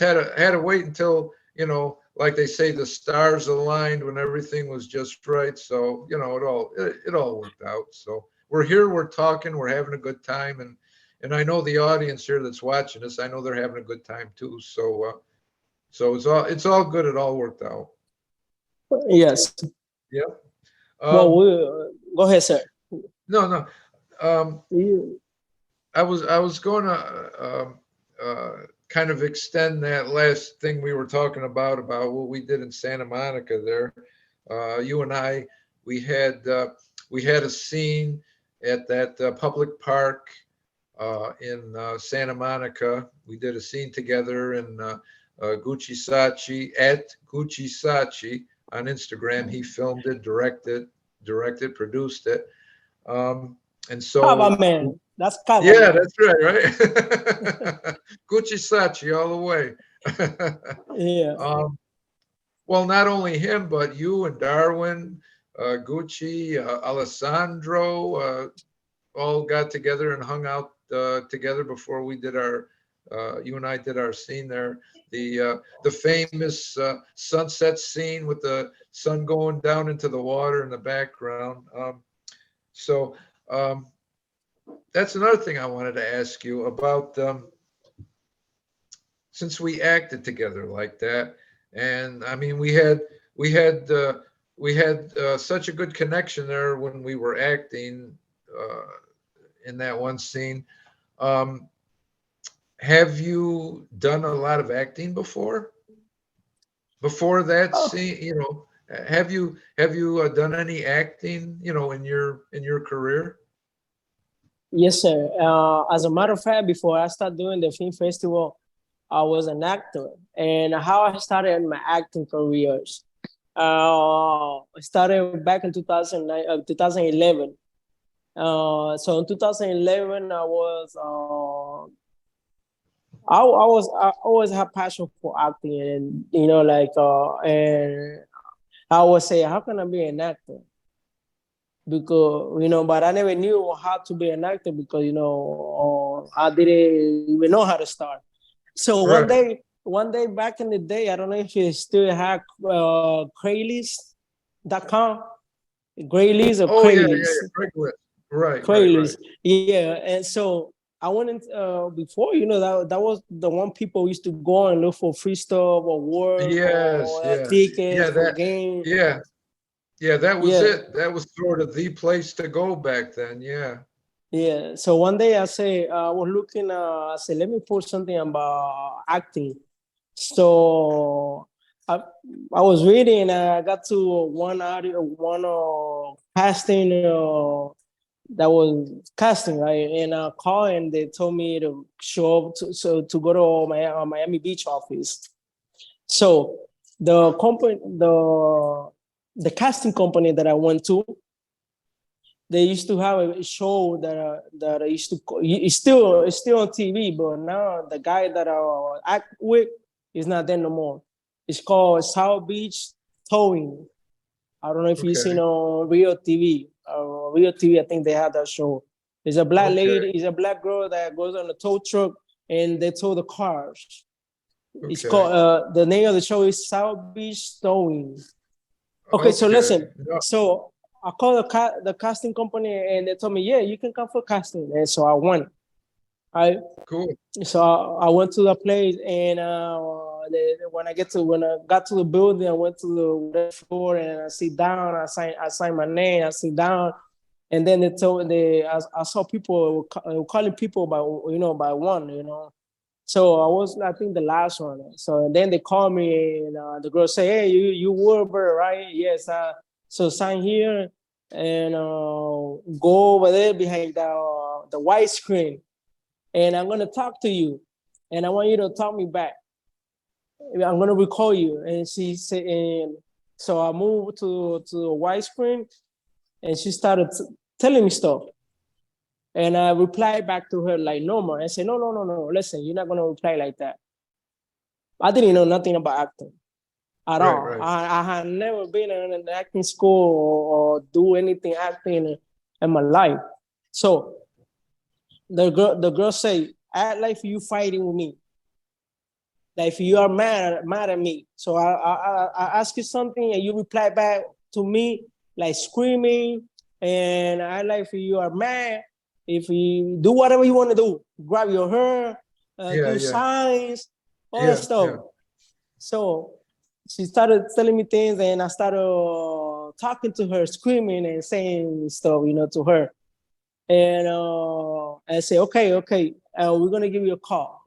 [SPEAKER 1] had to wait until, like they say, the stars aligned when everything was just right. So, it all worked out. So we're here, we're talking, we're having a good time, and I know the audience here that's watching us, I know they're having a good time too. So it's all good. It all worked out.
[SPEAKER 2] yes.
[SPEAKER 1] Yeah.
[SPEAKER 2] Well,
[SPEAKER 1] Um,
[SPEAKER 2] go ahead, sir.
[SPEAKER 1] no, no. Um,
[SPEAKER 2] You-
[SPEAKER 1] I was going to kind of extend that last thing we were talking about what we did in Santa Monica there. You and I, we had uh, we had a scene at that public park in Santa Monica. We did a scene together in Gucci Sachi at Gucci Sachi on Instagram. He filmed it, produced it. Um, and
[SPEAKER 2] Kava
[SPEAKER 1] so,
[SPEAKER 2] man. That's Kava
[SPEAKER 1] yeah,
[SPEAKER 2] man.
[SPEAKER 1] that's right, right? Gucci Sachi all the way.
[SPEAKER 2] Yeah.
[SPEAKER 1] um, well, not only him, but you and Darwin, Gucci, Alessandro, all got together and hung out together before we did you and I did our scene there. The famous sunset scene with the sun going down into the water in the background. So um, that's another thing I wanted to ask you about. Since we acted together like that, and I mean we had uh, we had such a good connection there when we were acting uh, in that one scene. Um, have you done a lot of acting before that
[SPEAKER 2] Oh,
[SPEAKER 1] scene? Have you done any acting, in your career?
[SPEAKER 2] yes, sir. As a matter of fact, before I started doing the film festival, I was an actor. And how I started my acting careers, I started back in 2011. So in 2011, I always had passion for acting, and and I always say, how can I be an actor? Because but I never knew how to be an actor because I didn't even know how to start. So
[SPEAKER 1] Right.
[SPEAKER 2] one day back in the day, I don't know if you still have Craigslist.com, Craigslist or
[SPEAKER 1] Oh yeah, yeah,
[SPEAKER 2] Craigslist,
[SPEAKER 1] yeah. Craigslist. Right, right, right.
[SPEAKER 2] Craigslist, yeah. And so I went in before, that was the one people used to go and look for free stuff or work
[SPEAKER 1] Yes,
[SPEAKER 2] or
[SPEAKER 1] yes,
[SPEAKER 2] tickets
[SPEAKER 1] yeah.
[SPEAKER 2] for
[SPEAKER 1] That,
[SPEAKER 2] game.
[SPEAKER 1] yeah, yeah. That was
[SPEAKER 2] Yeah,
[SPEAKER 1] it. That was sort of the place to go back then. Yeah.
[SPEAKER 2] yeah. So one day I was looking, I said, let me post something about acting. So I, I was reading and I got to one casting that was casting, right? And I called and they told me to show up to go to my Miami Beach office. So The company, the casting company that I went to, they used to have a show that I used to. It's still on TV, but now the guy that I act with is not there no more. It's called South Beach Towing. I don't know if you've seen
[SPEAKER 1] Okay.
[SPEAKER 2] on Real TV. Real TV, I think they have that show. There's a black
[SPEAKER 1] Okay.
[SPEAKER 2] lady, is a black girl that goes on a tow truck and they tow the cars. It's
[SPEAKER 1] Okay.
[SPEAKER 2] called the name of the show is South Beach Towing. Okay, so
[SPEAKER 1] Okay.
[SPEAKER 2] listen.
[SPEAKER 1] No,
[SPEAKER 2] So I called the casting company and they told me, yeah, you can come for casting. And so I went. I
[SPEAKER 1] cool.
[SPEAKER 2] so I went to the place and when I got to the building, I went to the floor and I sit down. I signed my name. I sit down, and then I saw people were calling people by one. So I was, I think, the last one. So then they called me, and the girl say, "Hey, you Wilbur, right? Yes. So sign here and go over there behind the white screen, and I'm gonna talk to you, and I want you to talk me back. I'm gonna recall you." And she said, and so I moved to the white screen, and she started telling me stuff. And I replied back to her like normal. I said, no, no, no, no. Listen, you're not gonna reply like that. I didn't know nothing about acting at
[SPEAKER 1] Right.
[SPEAKER 2] all.
[SPEAKER 1] Right.
[SPEAKER 2] I had never been in an acting school or do anything acting in my life. So the girl say, act like you fighting with me, like if you are mad at me. So I ask you something and you reply back to me like screaming, and I like if you are mad, if you do whatever you want to do, grab your hair,
[SPEAKER 1] Yeah.
[SPEAKER 2] do
[SPEAKER 1] Yeah.
[SPEAKER 2] signs, all that
[SPEAKER 1] Yeah. Yeah.
[SPEAKER 2] stuff. So she started telling me things, and I started talking to her, screaming and saying stuff, to her. And I say, okay, we're gonna give you a call.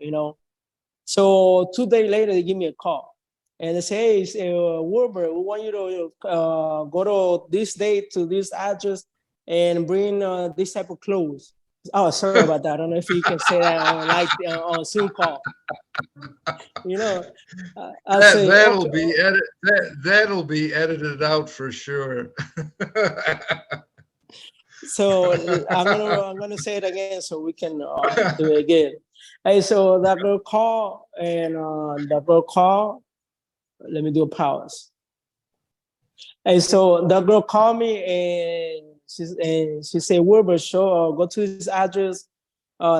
[SPEAKER 2] So 2 days later, they give me a call, and they say, "Hey, Wilbur, we want you to go to this date to this address and bring this type of clothes." Oh, sorry about that. I don't know if you can say that on Zoom call. You know, I say,
[SPEAKER 1] That'll
[SPEAKER 2] okay.
[SPEAKER 1] be that'll be edited out for sure.
[SPEAKER 2] So I'm gonna say it again so we can do it again. Hey, so that girl called, and that girl called. Let me do a pause. And so the girl called me, and she said, Wilbur, sure, go to this address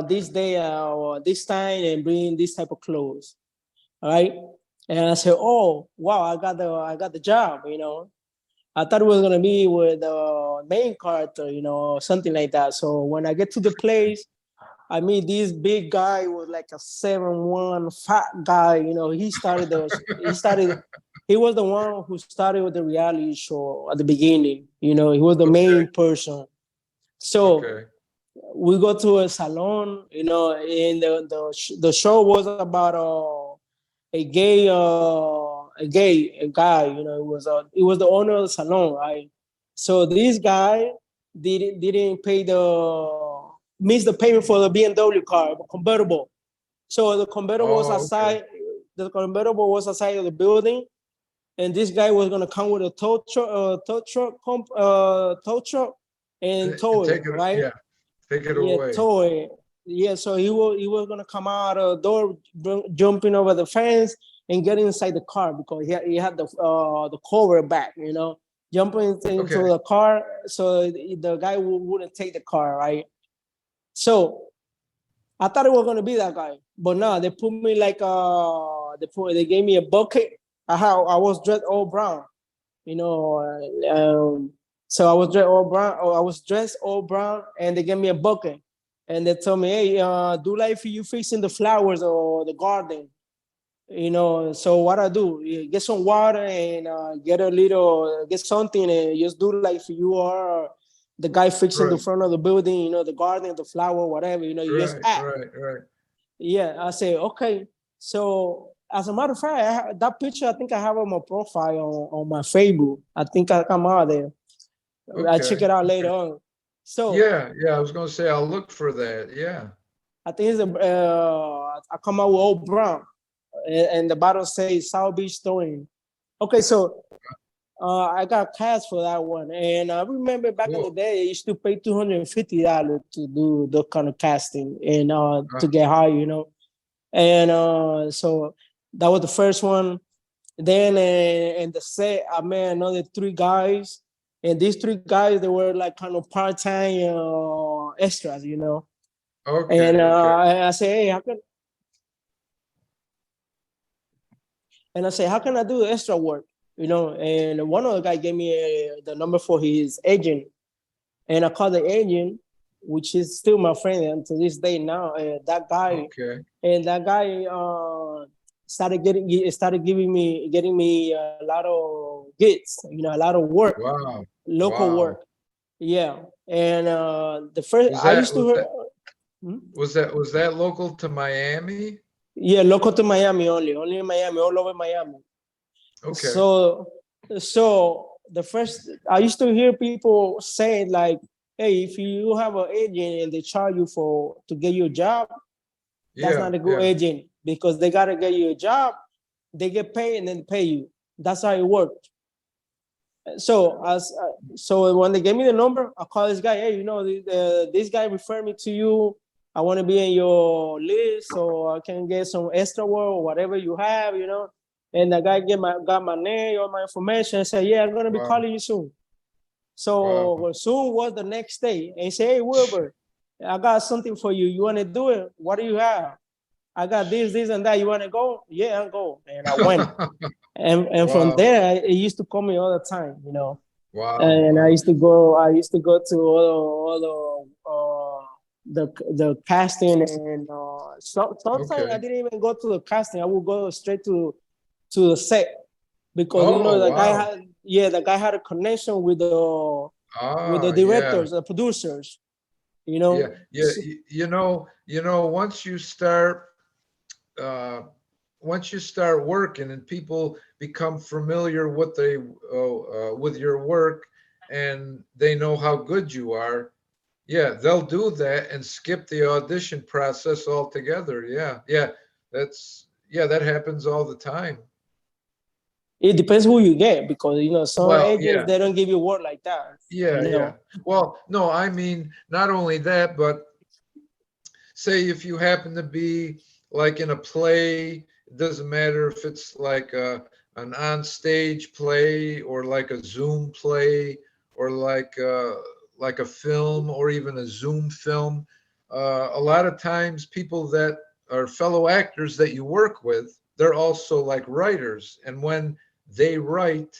[SPEAKER 2] this day or this time and bring this type of clothes. All right. And I said, oh wow, I got the job. I thought it was gonna be with the main character, something like that. So when I get to the place, I mean, this big guy was like a 7'1" fat guy. He was the one who started with the reality show at the beginning. He was the
[SPEAKER 1] Okay.
[SPEAKER 2] main person. So
[SPEAKER 1] Okay.
[SPEAKER 2] we go to a salon, and the show was about a guy. It was the owner of the salon, right? So this guy didn't pay missed the payment for the BMW car, the convertible. So the convertible was
[SPEAKER 1] Oh, okay.
[SPEAKER 2] outside. The convertible was outside of the building, and this guy was gonna come with a tow truck, and tow it,
[SPEAKER 1] Take it.
[SPEAKER 2] right?
[SPEAKER 1] Yeah. Take it
[SPEAKER 2] Yeah,
[SPEAKER 1] away.
[SPEAKER 2] tow it. Yeah, so he was gonna come out of the door, jumping over the fence and get inside the car because he had the cover back. Jumping into
[SPEAKER 1] Okay.
[SPEAKER 2] the car, so the guy wouldn't take the car, right? So I thought it was gonna be that guy, but no, they put me like they gave me a bucket. I was dressed all brown, you know. So I was dressed all brown. I was dressed all brown, and they gave me a bucket, and they told me, "Hey, do like you fixing the flowers or the garden." So what I do, get some water and get something, and just do like if you are the guy fixing the
[SPEAKER 1] Right.
[SPEAKER 2] front of the building, the garden, the flower, whatever. You just
[SPEAKER 1] Right.
[SPEAKER 2] act.
[SPEAKER 1] Right. Right.
[SPEAKER 2] Yeah, I say, okay. So as a matter of fact, that picture I think I have on my profile on my Facebook. I think I come out there. I check
[SPEAKER 1] Okay.
[SPEAKER 2] it out later
[SPEAKER 1] Okay.
[SPEAKER 2] on. So
[SPEAKER 1] Yeah. Yeah. I was gonna say I'll look for that. Yeah.
[SPEAKER 2] I think I come out with old brown, and the bottle says South Beach Towing. Okay, so I got cast for that one, and I remember back in the
[SPEAKER 1] Cool.
[SPEAKER 2] day, I used to pay $250 to do the kind of casting and
[SPEAKER 1] Uh,
[SPEAKER 2] to get hired, And so that was the first one. Then in the set, I met another three guys, and these three guys they were like kind of part-time extras, And
[SPEAKER 1] okay, okay.
[SPEAKER 2] I say, hey, how can I do extra work? And one of the guys gave me the number for his agent, and I called the agent, which is still my friend until this day now.
[SPEAKER 1] Okay.
[SPEAKER 2] And that guy started getting me a lot of gigs, a lot of work,
[SPEAKER 1] Wow.
[SPEAKER 2] local
[SPEAKER 1] Wow.
[SPEAKER 2] work. Yeah, and the first
[SPEAKER 1] Was
[SPEAKER 2] I
[SPEAKER 1] that
[SPEAKER 2] used to
[SPEAKER 1] was
[SPEAKER 2] hear,
[SPEAKER 1] that was that local to Miami?
[SPEAKER 2] yeah, local to Miami only in Miami, all over Miami.
[SPEAKER 1] Okay.
[SPEAKER 2] So, so the first I used to hear people saying like, "Hey, if you have an agent and they charge you for to get you a job, that's
[SPEAKER 1] Yeah,
[SPEAKER 2] not a good
[SPEAKER 1] yeah.
[SPEAKER 2] agent because they gotta get you a job, they get paid and then pay you. That's how it works." So when they gave me the number, I call this guy. Hey, this guy referred me to you. I want to be in your list so I can get some extra work or whatever you have. And the guy got my name, all my information, and said, "Yeah, I'm gonna be
[SPEAKER 1] Wow.
[SPEAKER 2] calling you soon." So
[SPEAKER 1] Wow.
[SPEAKER 2] well, soon was the next day, and he said, "Hey, Wilbur, I got something for you. You want to do it? What do you have? I got this, and that. You want to go? Yeah, I'll go." And I went. And from
[SPEAKER 1] Wow.
[SPEAKER 2] there, he used to call me all the time.
[SPEAKER 1] Wow.
[SPEAKER 2] And I
[SPEAKER 1] Wow.
[SPEAKER 2] used to go. I used to go to the casting, and sometimes I
[SPEAKER 1] Okay.
[SPEAKER 2] didn't even go to the casting. I would go straight to the set because
[SPEAKER 1] Oh,
[SPEAKER 2] the guy
[SPEAKER 1] wow.
[SPEAKER 2] had the guy had a connection with the
[SPEAKER 1] Yeah.
[SPEAKER 2] directors, the producers. You
[SPEAKER 1] Yeah.
[SPEAKER 2] know,
[SPEAKER 1] Yeah. Uh, once you start working and people become familiar with your work and they know how good you are, yeah, they'll do that and skip the audition process altogether. Yeah. Yeah. That happens all the time.
[SPEAKER 2] it depends who you get because some
[SPEAKER 1] Well,
[SPEAKER 2] agents
[SPEAKER 1] yeah.
[SPEAKER 2] they don't give you work like that.
[SPEAKER 1] Yeah,
[SPEAKER 2] You
[SPEAKER 1] yeah.
[SPEAKER 2] know,
[SPEAKER 1] Well, no, I mean, not only that, but say if you happen to be like in a play, it doesn't matter if it's like an on-stage play or like a Zoom play or like a film or even a Zoom film. A lot of times, people that are fellow actors that you work with, they're also like writers, and when they write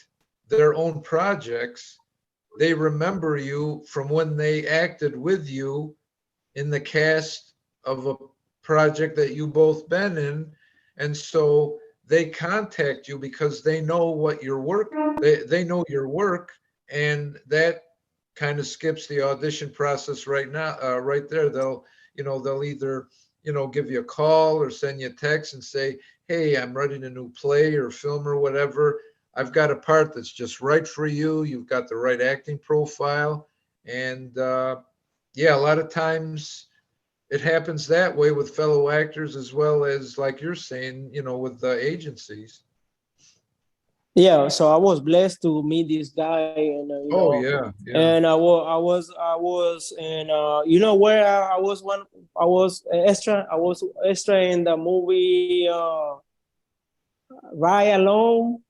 [SPEAKER 1] their own projects, they remember you from when they acted with you in the cast of a project that you both been in, and so they contact you because they know what your work they know your work, and that kind of skips the audition process right now. Right there, they'll either give you a call or send you a text and say, hey, I'm writing a new play or film or whatever. I've got a part that's just right for you. You've got the right acting profile. And yeah, a lot of times it happens that way with fellow actors as well as, like you're saying, with the agencies.
[SPEAKER 2] yeah. So I was blessed to meet this guy, and
[SPEAKER 1] Oh, yeah, yeah.
[SPEAKER 2] and I was, and where I was one. I was extra in the movie Ride Alone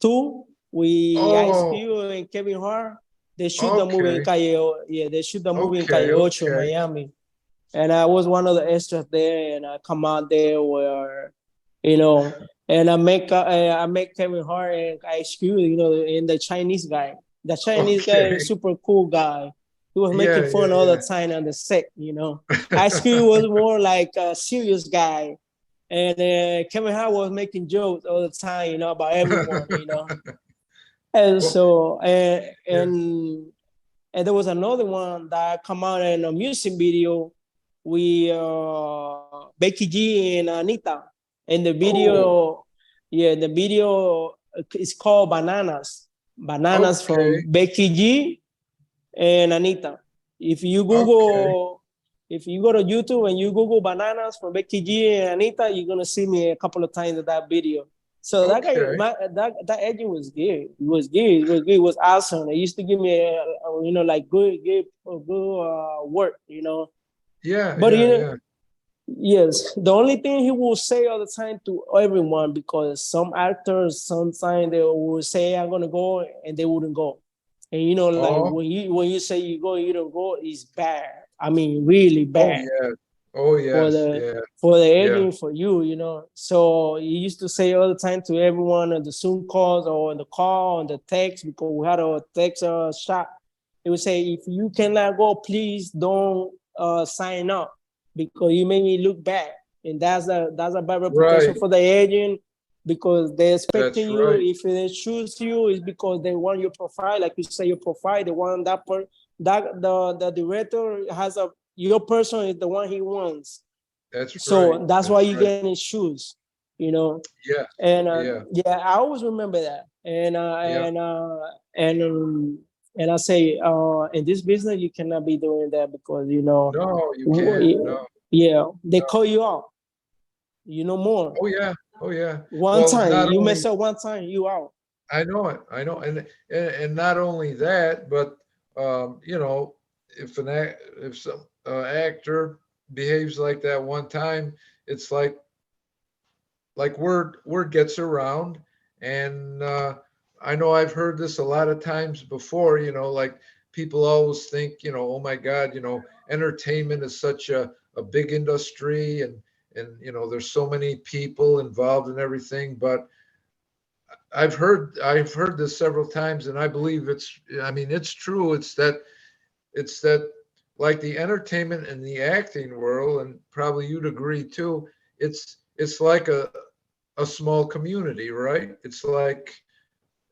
[SPEAKER 2] 2 with Ice
[SPEAKER 1] Oh,
[SPEAKER 2] Cube and Kevin Hart. They shoot the movie in
[SPEAKER 1] okay,
[SPEAKER 2] Calle
[SPEAKER 1] okay,
[SPEAKER 2] Ocho,
[SPEAKER 1] okay.
[SPEAKER 2] Miami. And I was one of the extras there, and I come out there you know, and I make Kevin Hart and Ice Cube, and the Chinese guy. The Chinese guy
[SPEAKER 1] Okay.
[SPEAKER 2] is super cool guy. He was making
[SPEAKER 1] Yeah,
[SPEAKER 2] fun all the
[SPEAKER 1] yeah,
[SPEAKER 2] time on the set. Ice
[SPEAKER 1] yeah.
[SPEAKER 2] Cube was more like a serious guy, and Kevin Hart was making jokes all the time, about everyone. And
[SPEAKER 1] Well,
[SPEAKER 2] so
[SPEAKER 1] yeah.
[SPEAKER 2] and there was another one that come out in a music video with Becky G and Anita. And the
[SPEAKER 1] Oh,
[SPEAKER 2] video, yeah, the video is called Bananas. Bananas from
[SPEAKER 1] okay,
[SPEAKER 2] Becky G and Anita. If you
[SPEAKER 1] okay.
[SPEAKER 2] Google, if you go to YouTube and you Google Bananas from Becky G and Anita, you're gonna see me a couple of times in that video. So that guy,
[SPEAKER 1] Okay.
[SPEAKER 2] that agent was good. It was good. It was good. It was awesome. He used to give me, like good work.
[SPEAKER 1] Yeah,
[SPEAKER 2] But
[SPEAKER 1] yeah, yeah.
[SPEAKER 2] yes, the only thing he will say all the time to everyone, because some actors sometimes they will say I'm gonna go and they wouldn't go. And like
[SPEAKER 1] Oh,
[SPEAKER 2] when you say you go, you don't go, it's bad. I mean, really
[SPEAKER 1] oh
[SPEAKER 2] bad
[SPEAKER 1] yeah. Oh
[SPEAKER 2] for
[SPEAKER 1] yes.
[SPEAKER 2] the
[SPEAKER 1] Yeah,
[SPEAKER 2] for the
[SPEAKER 1] yeah.
[SPEAKER 2] agent, for you. So he used to say all the time to everyone on the Zoom calls or on the call, on the text, because we had a text shot. He would say, if you cannot go, please don't sign up, because you make me look bad. And that's a bad reputation
[SPEAKER 1] Right.
[SPEAKER 2] for the agent, because they're
[SPEAKER 1] That's
[SPEAKER 2] expecting you.
[SPEAKER 1] right.
[SPEAKER 2] If they choose you, it's because they want your profile, like you say, your profile. They want that the director has your person is the one he wants.
[SPEAKER 1] That's right.
[SPEAKER 2] So that's why
[SPEAKER 1] That's
[SPEAKER 2] you
[SPEAKER 1] right.
[SPEAKER 2] get in his shoes, you know.
[SPEAKER 1] Yes.
[SPEAKER 2] And
[SPEAKER 1] Yeah.
[SPEAKER 2] yeah, I always remember that.
[SPEAKER 1] Yeah.
[SPEAKER 2] And I say, in this business, you cannot be doing that, because
[SPEAKER 1] No, you can't. No.
[SPEAKER 2] yeah, they
[SPEAKER 1] No.
[SPEAKER 2] call you out. More.
[SPEAKER 1] Oh yeah. Oh yeah.
[SPEAKER 2] One
[SPEAKER 1] Well,
[SPEAKER 2] time
[SPEAKER 1] not
[SPEAKER 2] you
[SPEAKER 1] only
[SPEAKER 2] mess up, one time you out.
[SPEAKER 1] I know it. I know, and not only that, but if if some actor behaves like that one time, it's like word gets around, and I know I've heard this a lot of times before. Like people always think, oh my God, entertainment is such a big industry, and there's so many people involved in everything, but I've heard this several times, and I believe I mean it's true. It's that like the entertainment and the acting world, and probably you'd agree too. It's like a small community, right? It's like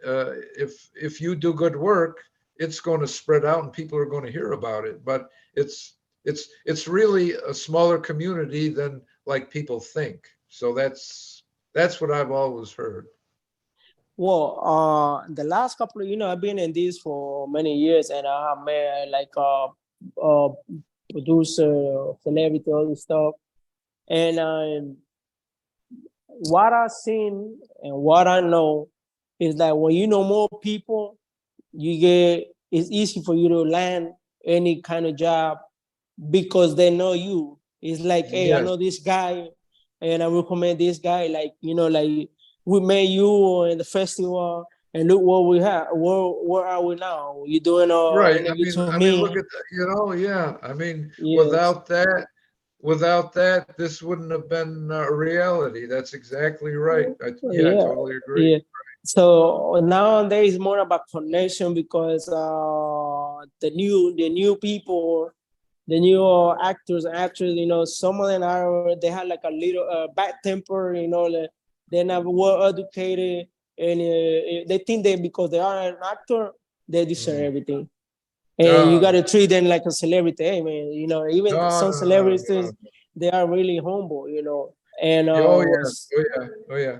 [SPEAKER 1] if you do good work, it's going to spread out and people are going to hear about it. But it's really a smaller community than like people think. So that's what I've always heard.
[SPEAKER 2] Well, the last couple of, I've been in this for many years, and I have met like producer, celebrity, all this stuff. And what I've seen and what I know is that when you know more people, it's easy for you to land any kind of job, because they know you. It's like, hey, I
[SPEAKER 1] Yes.
[SPEAKER 2] know this guy, and I recommend this guy. Like, like we met you in the festival, and look what we have. Where are we now? You doing an
[SPEAKER 1] Right.
[SPEAKER 2] interview to
[SPEAKER 1] I mean, look
[SPEAKER 2] me?
[SPEAKER 1] at that, yeah. I mean,
[SPEAKER 2] Yes.
[SPEAKER 1] without that, this wouldn't have been a reality. That's exactly right. Yeah, I
[SPEAKER 2] Yeah,
[SPEAKER 1] totally agree.
[SPEAKER 2] yeah. So nowadays more about connection, because the new people, the new actors and actors, some of them they have like a little bad temper, they're not well educated, and they think that because they are an actor, they deserve
[SPEAKER 1] Mm.
[SPEAKER 2] everything. And you
[SPEAKER 1] No,
[SPEAKER 2] got
[SPEAKER 1] no,
[SPEAKER 2] to treat them like a celebrity. Hey, man, even
[SPEAKER 1] no,
[SPEAKER 2] some
[SPEAKER 1] no, no,
[SPEAKER 2] celebrities,
[SPEAKER 1] no.
[SPEAKER 2] they are really humble, and
[SPEAKER 1] Oh yeah, oh yeah, oh yeah.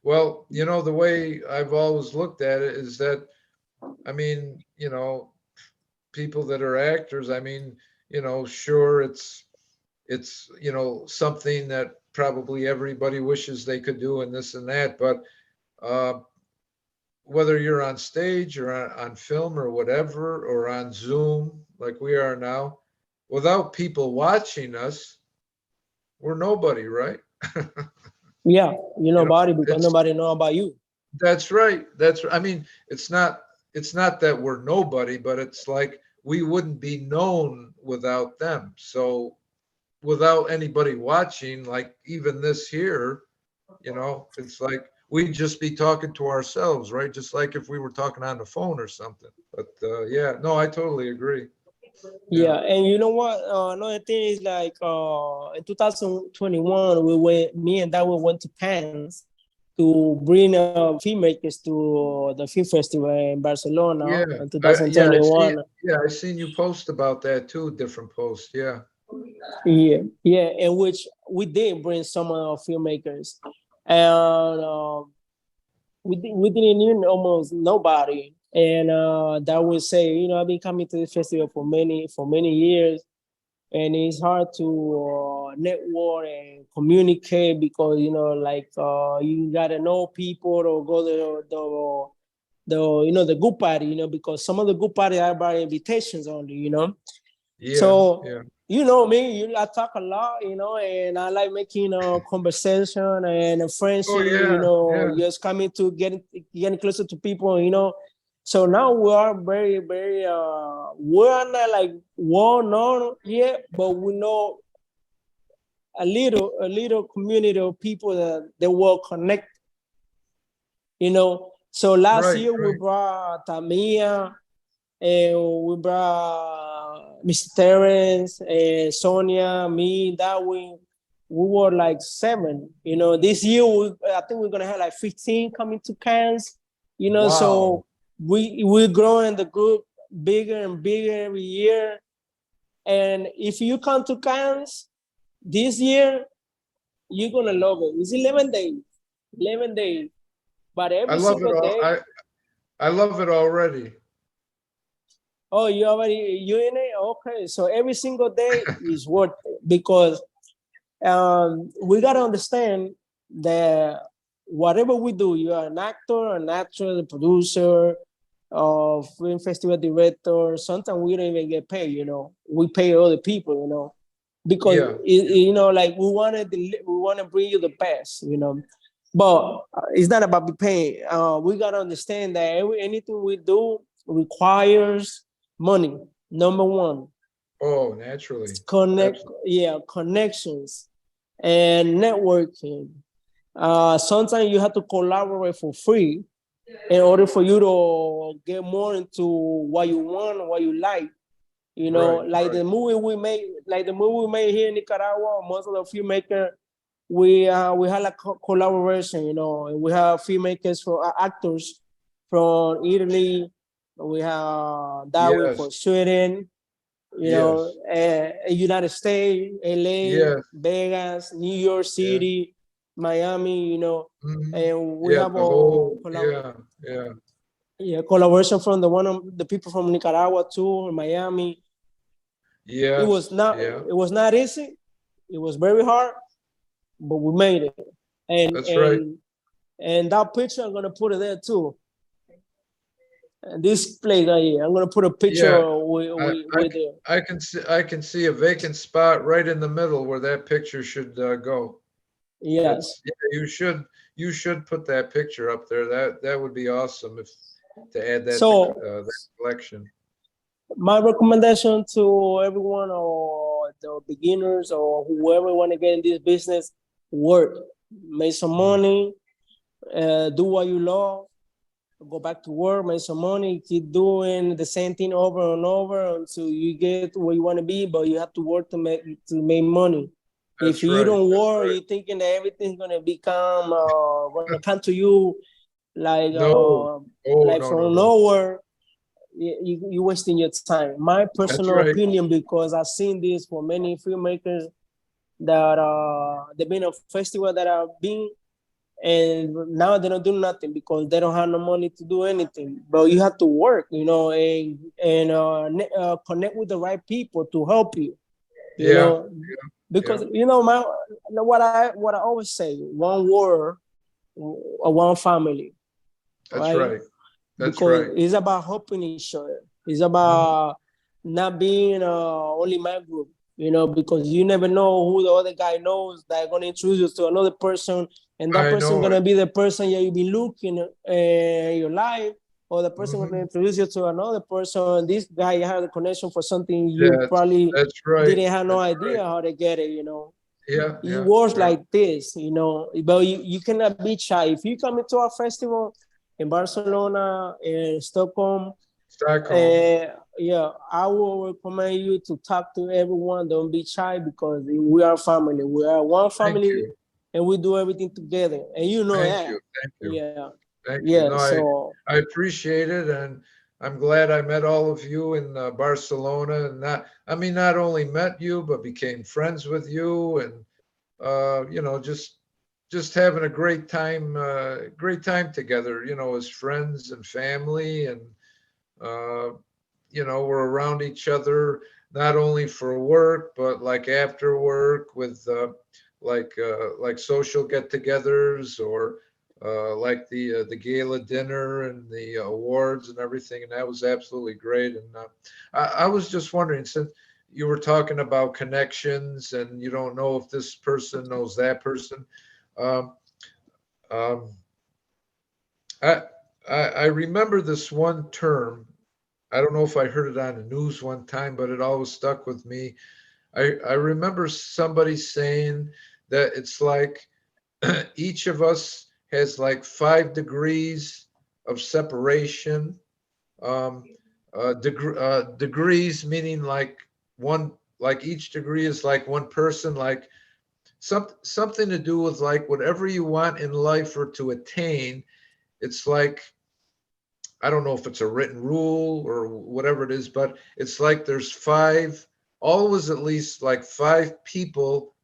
[SPEAKER 1] Well, the way I've always looked at it is that, I mean, people that are actors, I mean, sure, it's something that probably everybody wishes they could do and this and that, but uh, whether you're on stage or on film or whatever, or on Zoom like we are now, without people watching us, we're nobody, right?
[SPEAKER 2] yeah, nobody, because
[SPEAKER 1] It's
[SPEAKER 2] nobody know about you.
[SPEAKER 1] That's right. I mean, it's not that we're nobody, but it's like we wouldn't be known without them. So without anybody watching, like even this here, it's like we'd just be talking to ourselves, right? Just like if we were talking on the phone or something. But yeah, no, I totally agree. Yeah.
[SPEAKER 2] Yeah, and you know what? Another thing is like in 2021, me and Dawo went to Cannes to bring filmmakers to the film festival in
[SPEAKER 1] Yeah.
[SPEAKER 2] Barcelona in
[SPEAKER 1] Yeah, I see.
[SPEAKER 2] 2021.
[SPEAKER 1] Yeah, I seen you post about that too, different posts. Yeah.
[SPEAKER 2] Yeah, yeah, in which we did bring some filmmakers, and we didn't even almost nobody. And that would say, I've been coming to the festival for many years, and it's hard to network and communicate because like you gotta know people or go to the good party, because some of the good party are by invitations only,
[SPEAKER 3] Yeah,
[SPEAKER 2] so
[SPEAKER 3] yeah.
[SPEAKER 2] you know me, I talk a lot, and I like making a conversation and a
[SPEAKER 3] Oh,
[SPEAKER 2] friendship,
[SPEAKER 3] yeah, yeah.
[SPEAKER 2] just coming to getting closer to people. So now we are very, very we're not like well known yet, but we know a little community of people that they will connect, So last
[SPEAKER 3] Right,
[SPEAKER 2] year we
[SPEAKER 3] right.
[SPEAKER 2] brought Tamia, and we brought Mr. Terrence and Sonia, me, Darwin. We were like 7. This year I think we're gonna have like 15 coming to Cairns.
[SPEAKER 3] Wow.
[SPEAKER 2] So we're growing the group bigger and bigger every year. And if you come to Cairns this year, you're gonna love it. It's 11 days, 11 days, but
[SPEAKER 3] I
[SPEAKER 2] every
[SPEAKER 3] love it
[SPEAKER 2] single
[SPEAKER 3] all.
[SPEAKER 2] day.
[SPEAKER 3] I love it already.
[SPEAKER 2] Oh, you in it? Okay, so every single day is worth it because we gotta understand that whatever we do, you are an actor, an actress, a producer, film festival director. Sometimes we don't even get paid. We pay other people. Because
[SPEAKER 3] Yeah,
[SPEAKER 2] like we want to bring you the best. But it's not about the pay. We gotta understand that anything we do requires money. Number one,
[SPEAKER 3] oh, naturally. Absolutely.
[SPEAKER 2] connections and networking. Sometimes you have to collaborate for free in order for you to get more into what you want, what you like.
[SPEAKER 3] Right,
[SPEAKER 2] Like
[SPEAKER 3] right.
[SPEAKER 2] the movie we made here in Nicaragua. Most of the filmmakers, we had a collaboration, and we have filmmakers for actors from Italy. We have Darwin
[SPEAKER 3] Yes,
[SPEAKER 2] for Sweden,
[SPEAKER 3] yes,
[SPEAKER 2] United States, LA,
[SPEAKER 3] yes,
[SPEAKER 2] Vegas, New York
[SPEAKER 3] yeah.
[SPEAKER 2] City, Miami,
[SPEAKER 3] Hmm.
[SPEAKER 2] and we
[SPEAKER 3] Yeah,
[SPEAKER 2] have
[SPEAKER 3] the whole, yeah, yeah.
[SPEAKER 2] collaboration from the people from Nicaragua too, Miami. It was
[SPEAKER 3] Yes,
[SPEAKER 2] not
[SPEAKER 3] yeah.
[SPEAKER 2] it was not easy. It was very hard, but we made it. And
[SPEAKER 3] That's right.
[SPEAKER 2] and and that picture I'm gonna put it there too. And this place right here, I'm gonna put a picture
[SPEAKER 3] Yeah, I,
[SPEAKER 2] with it.
[SPEAKER 3] I can see a vacant spot right in the middle where that picture should go.
[SPEAKER 2] Yes.
[SPEAKER 3] That's yeah, you should put that picture up there. That would be awesome if to add that to
[SPEAKER 2] So
[SPEAKER 3] that collection.
[SPEAKER 2] my recommendation to everyone or the beginners or whoever want to get in this business, work, make some
[SPEAKER 3] Mm.
[SPEAKER 2] money, do what you love, go back to work, make some money, keep doing the same thing over and over until you get where you want to be. But you have to work to make money. If
[SPEAKER 3] That's
[SPEAKER 2] you
[SPEAKER 3] right.
[SPEAKER 2] don't
[SPEAKER 3] That's
[SPEAKER 2] work,
[SPEAKER 3] right.
[SPEAKER 2] you're thinking that everything's gonna come to you like
[SPEAKER 3] No. Oh, no, no,
[SPEAKER 2] from
[SPEAKER 3] no.
[SPEAKER 2] nowhere. You're wasting your time. My
[SPEAKER 3] That's
[SPEAKER 2] personal
[SPEAKER 3] right.
[SPEAKER 2] opinion, because I've seen this for many filmmakers that they've been a festival that I've been, and now they don't do nothing because they don't have no money to do anything. But you have to work, and connect with the right people to help you, you
[SPEAKER 3] Yeah,
[SPEAKER 2] know,
[SPEAKER 3] yeah.
[SPEAKER 2] because my what I always say, one word, one family,
[SPEAKER 3] That's
[SPEAKER 2] right?
[SPEAKER 3] right. That's
[SPEAKER 2] Because
[SPEAKER 3] right.
[SPEAKER 2] it's about helping each other. It's
[SPEAKER 3] Mhm.
[SPEAKER 2] about not being only my group, because you never know who the other guy knows that going to introduce you to another person, and that
[SPEAKER 3] I
[SPEAKER 2] person
[SPEAKER 3] know
[SPEAKER 2] going
[SPEAKER 3] it.
[SPEAKER 2] to be the person you've been looking in your life, or the person going to
[SPEAKER 3] Hmm.
[SPEAKER 2] introduce you to another person. This guy has a connection for something you probably
[SPEAKER 3] That's right.
[SPEAKER 2] didn't have no
[SPEAKER 3] That's
[SPEAKER 2] idea
[SPEAKER 3] right.
[SPEAKER 2] how to get it,
[SPEAKER 3] Yeah,
[SPEAKER 2] it
[SPEAKER 3] yeah,
[SPEAKER 2] works
[SPEAKER 3] yeah.
[SPEAKER 2] like this, but you cannot be shy. If you come into a festival in Barcelona, in Stockholm,
[SPEAKER 3] Stockholm.
[SPEAKER 2] uh, yeah, I will recommend you to talk to everyone. Don't be shy because we are family. We are one
[SPEAKER 3] Thank
[SPEAKER 2] family,
[SPEAKER 3] you.
[SPEAKER 2] and we do everything together. And you know
[SPEAKER 3] Thank
[SPEAKER 2] that.
[SPEAKER 3] you. Thank you.
[SPEAKER 2] Yeah,
[SPEAKER 3] Thank you.
[SPEAKER 2] yeah.
[SPEAKER 3] No,
[SPEAKER 2] So
[SPEAKER 3] I appreciate it, and I'm glad I met all of you in Barcelona. And not only met you, but became friends with you, and just having a great time together. As friends and family, and uh, we're around each other, not only for work, but like after work with like social get-togethers, or like the gala dinner and the awards and everything. And that was absolutely great. And I was just wondering, since you were talking about connections and you don't know if this person knows that person, um, um, I, I remember this one term. I don't know if I heard it on the news one time, but it always stuck with me. I remember somebody saying that it's like each of us has like 5 degrees of separation. Um, degrees meaning like one, like each degree is like one person, like something to do with like whatever you want in life or to attain. It's like, I don't know if it's a written rule or whatever it is, but it's like there's five, always at least like 5 people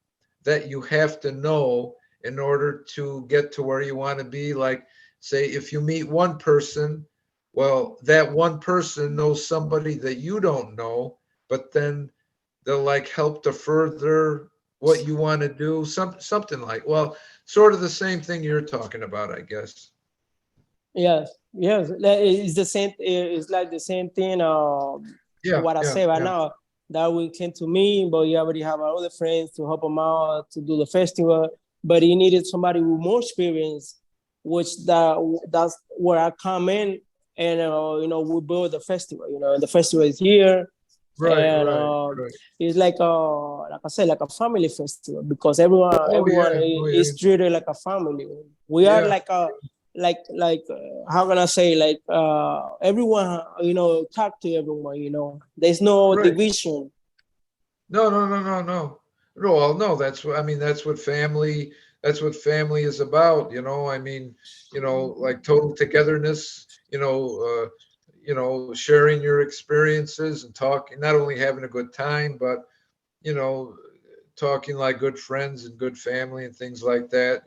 [SPEAKER 3] that you have to know in order to get to where you want to be. Like, say, if you meet one person, well, that one person knows somebody that you don't know, but then they'll like help to further what you want to do. Something like, well, sort of the same thing you're talking about, I guess.
[SPEAKER 2] Yes, yes. It's the same. It's like the same thing.
[SPEAKER 3] Yeah,
[SPEAKER 2] What I
[SPEAKER 3] yeah,
[SPEAKER 2] say right
[SPEAKER 3] yeah.
[SPEAKER 2] now, that will came to me, but you already have our other friends to help them out to do the festival. But he needed somebody with more experience, which that's where I come in, and we build the festival. The festival is here,
[SPEAKER 3] Right,
[SPEAKER 2] and
[SPEAKER 3] right, right.
[SPEAKER 2] it's like I said, like a family festival because everyone
[SPEAKER 3] Oh yeah,
[SPEAKER 2] is treated like a family. We are
[SPEAKER 3] yeah.
[SPEAKER 2] like a like how can I say, like everyone talk to everyone. There's no
[SPEAKER 3] Right.
[SPEAKER 2] division.
[SPEAKER 3] No, no, no, no, no. No, well, no, that's what I mean, that's what family is about, I mean, like total togetherness, sharing your experiences and talking, not only having a good time, but you know, talking like good friends and good family and things like that,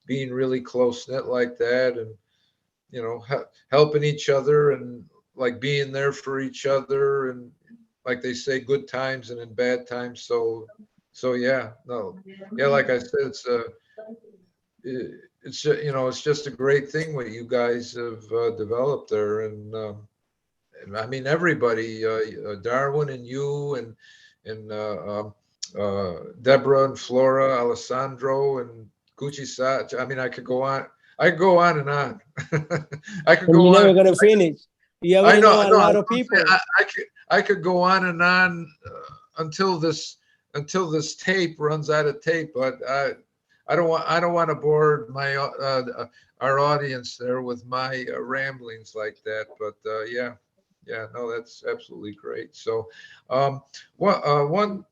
[SPEAKER 3] being really close knit like that, and helping each other, and like being there for each other, and like they say, good times and in bad times. So yeah, no, yeah, like I said, it's just a great thing what you guys have developed there, and I mean everybody, Darwin and you, and Deborah and Flora, Alessandro and Gucci Sa. I mean, I could go on. I could go on and on. I could
[SPEAKER 2] And
[SPEAKER 3] go
[SPEAKER 2] you're
[SPEAKER 3] on.
[SPEAKER 2] never gonna finish. You
[SPEAKER 3] I
[SPEAKER 2] already
[SPEAKER 3] know,
[SPEAKER 2] know a
[SPEAKER 3] no, I was
[SPEAKER 2] lot of
[SPEAKER 3] gonna say,
[SPEAKER 2] people.
[SPEAKER 3] I could go on and on until this tape runs out of tape, but I don't want to bore our audience there with my ramblings like that. But yeah, yeah, no, that's absolutely great. So, um, one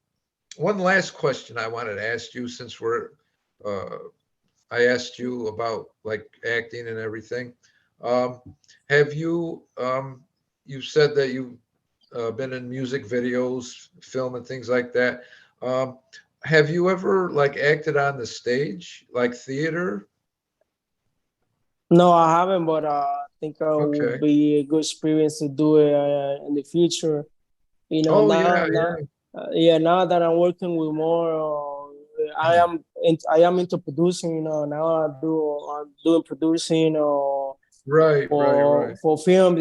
[SPEAKER 3] last question I wanted to ask you, since uh, I asked you about like acting and everything. Um, have you said that you've been in music videos, film, and things like that. Um, have you ever like acted on the stage, like theater?
[SPEAKER 2] No, I haven't, but I think it will
[SPEAKER 3] Okay.
[SPEAKER 2] be a good experience to do it in the future.
[SPEAKER 3] Oh
[SPEAKER 2] Now,
[SPEAKER 3] yeah, yeah.
[SPEAKER 2] yeah, now that I'm working with more, I am into producing. Now I'm doing producing
[SPEAKER 3] Right, right, right.
[SPEAKER 2] for films.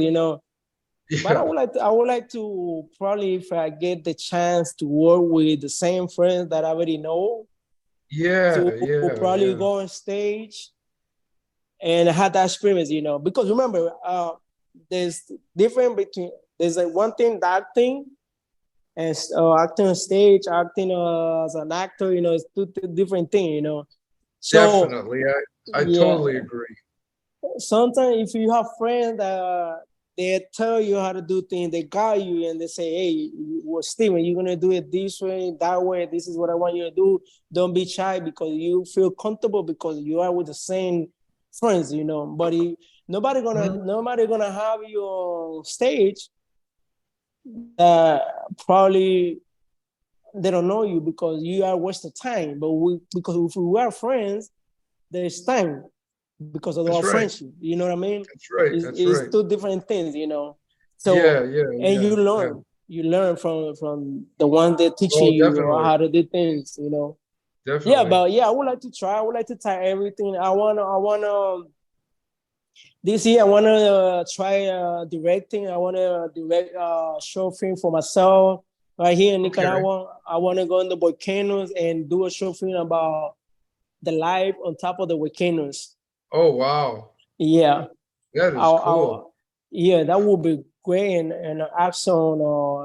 [SPEAKER 2] But
[SPEAKER 3] Yeah,
[SPEAKER 2] I would like to probably, if I get the chance to work with the same friends that I already know,
[SPEAKER 3] yeah,
[SPEAKER 2] to
[SPEAKER 3] yeah,
[SPEAKER 2] probably
[SPEAKER 3] yeah.
[SPEAKER 2] go on stage and have that experience. Because remember, there's different between there's like one thing, the acting, and acting on stage, acting as an actor. It's two different things. So
[SPEAKER 3] Definitely. I
[SPEAKER 2] yeah,
[SPEAKER 3] totally agree.
[SPEAKER 2] sometimes if you have friends that they tell you how to do things, they guide you and they say, "Hey, well, Steven, you're gonna do it this way, that way. This is what I want you to do. Don't be shy because you feel comfortable because you are with the same friends, But
[SPEAKER 3] Mhm.
[SPEAKER 2] nobody gonna have you on stage that probably they don't know you because you are wasting time. But because if we are friends, there's time because of our
[SPEAKER 3] That's right.
[SPEAKER 2] friendship. You know what I mean?
[SPEAKER 3] That's right.
[SPEAKER 2] It's,
[SPEAKER 3] That's
[SPEAKER 2] it's
[SPEAKER 3] right.
[SPEAKER 2] two different things. So and
[SPEAKER 3] yeah.
[SPEAKER 2] you learn from the ones that teaching
[SPEAKER 3] Oh,
[SPEAKER 2] you
[SPEAKER 3] definitely,
[SPEAKER 2] how to do things, you know. Yeah,
[SPEAKER 3] definitely.
[SPEAKER 2] but yeah, I would like to try. I would like to try everything. I wanna this year I wanna try directing. I wanna direct short film for myself right here in
[SPEAKER 3] Okay.
[SPEAKER 2] Nicaragua. I wanna go in the volcanoes and do a short film about the life on top of the volcanoes.
[SPEAKER 3] Oh, wow.
[SPEAKER 2] Yeah,
[SPEAKER 3] That is
[SPEAKER 2] I,
[SPEAKER 3] cool.
[SPEAKER 2] yeah, that would be great and awesome,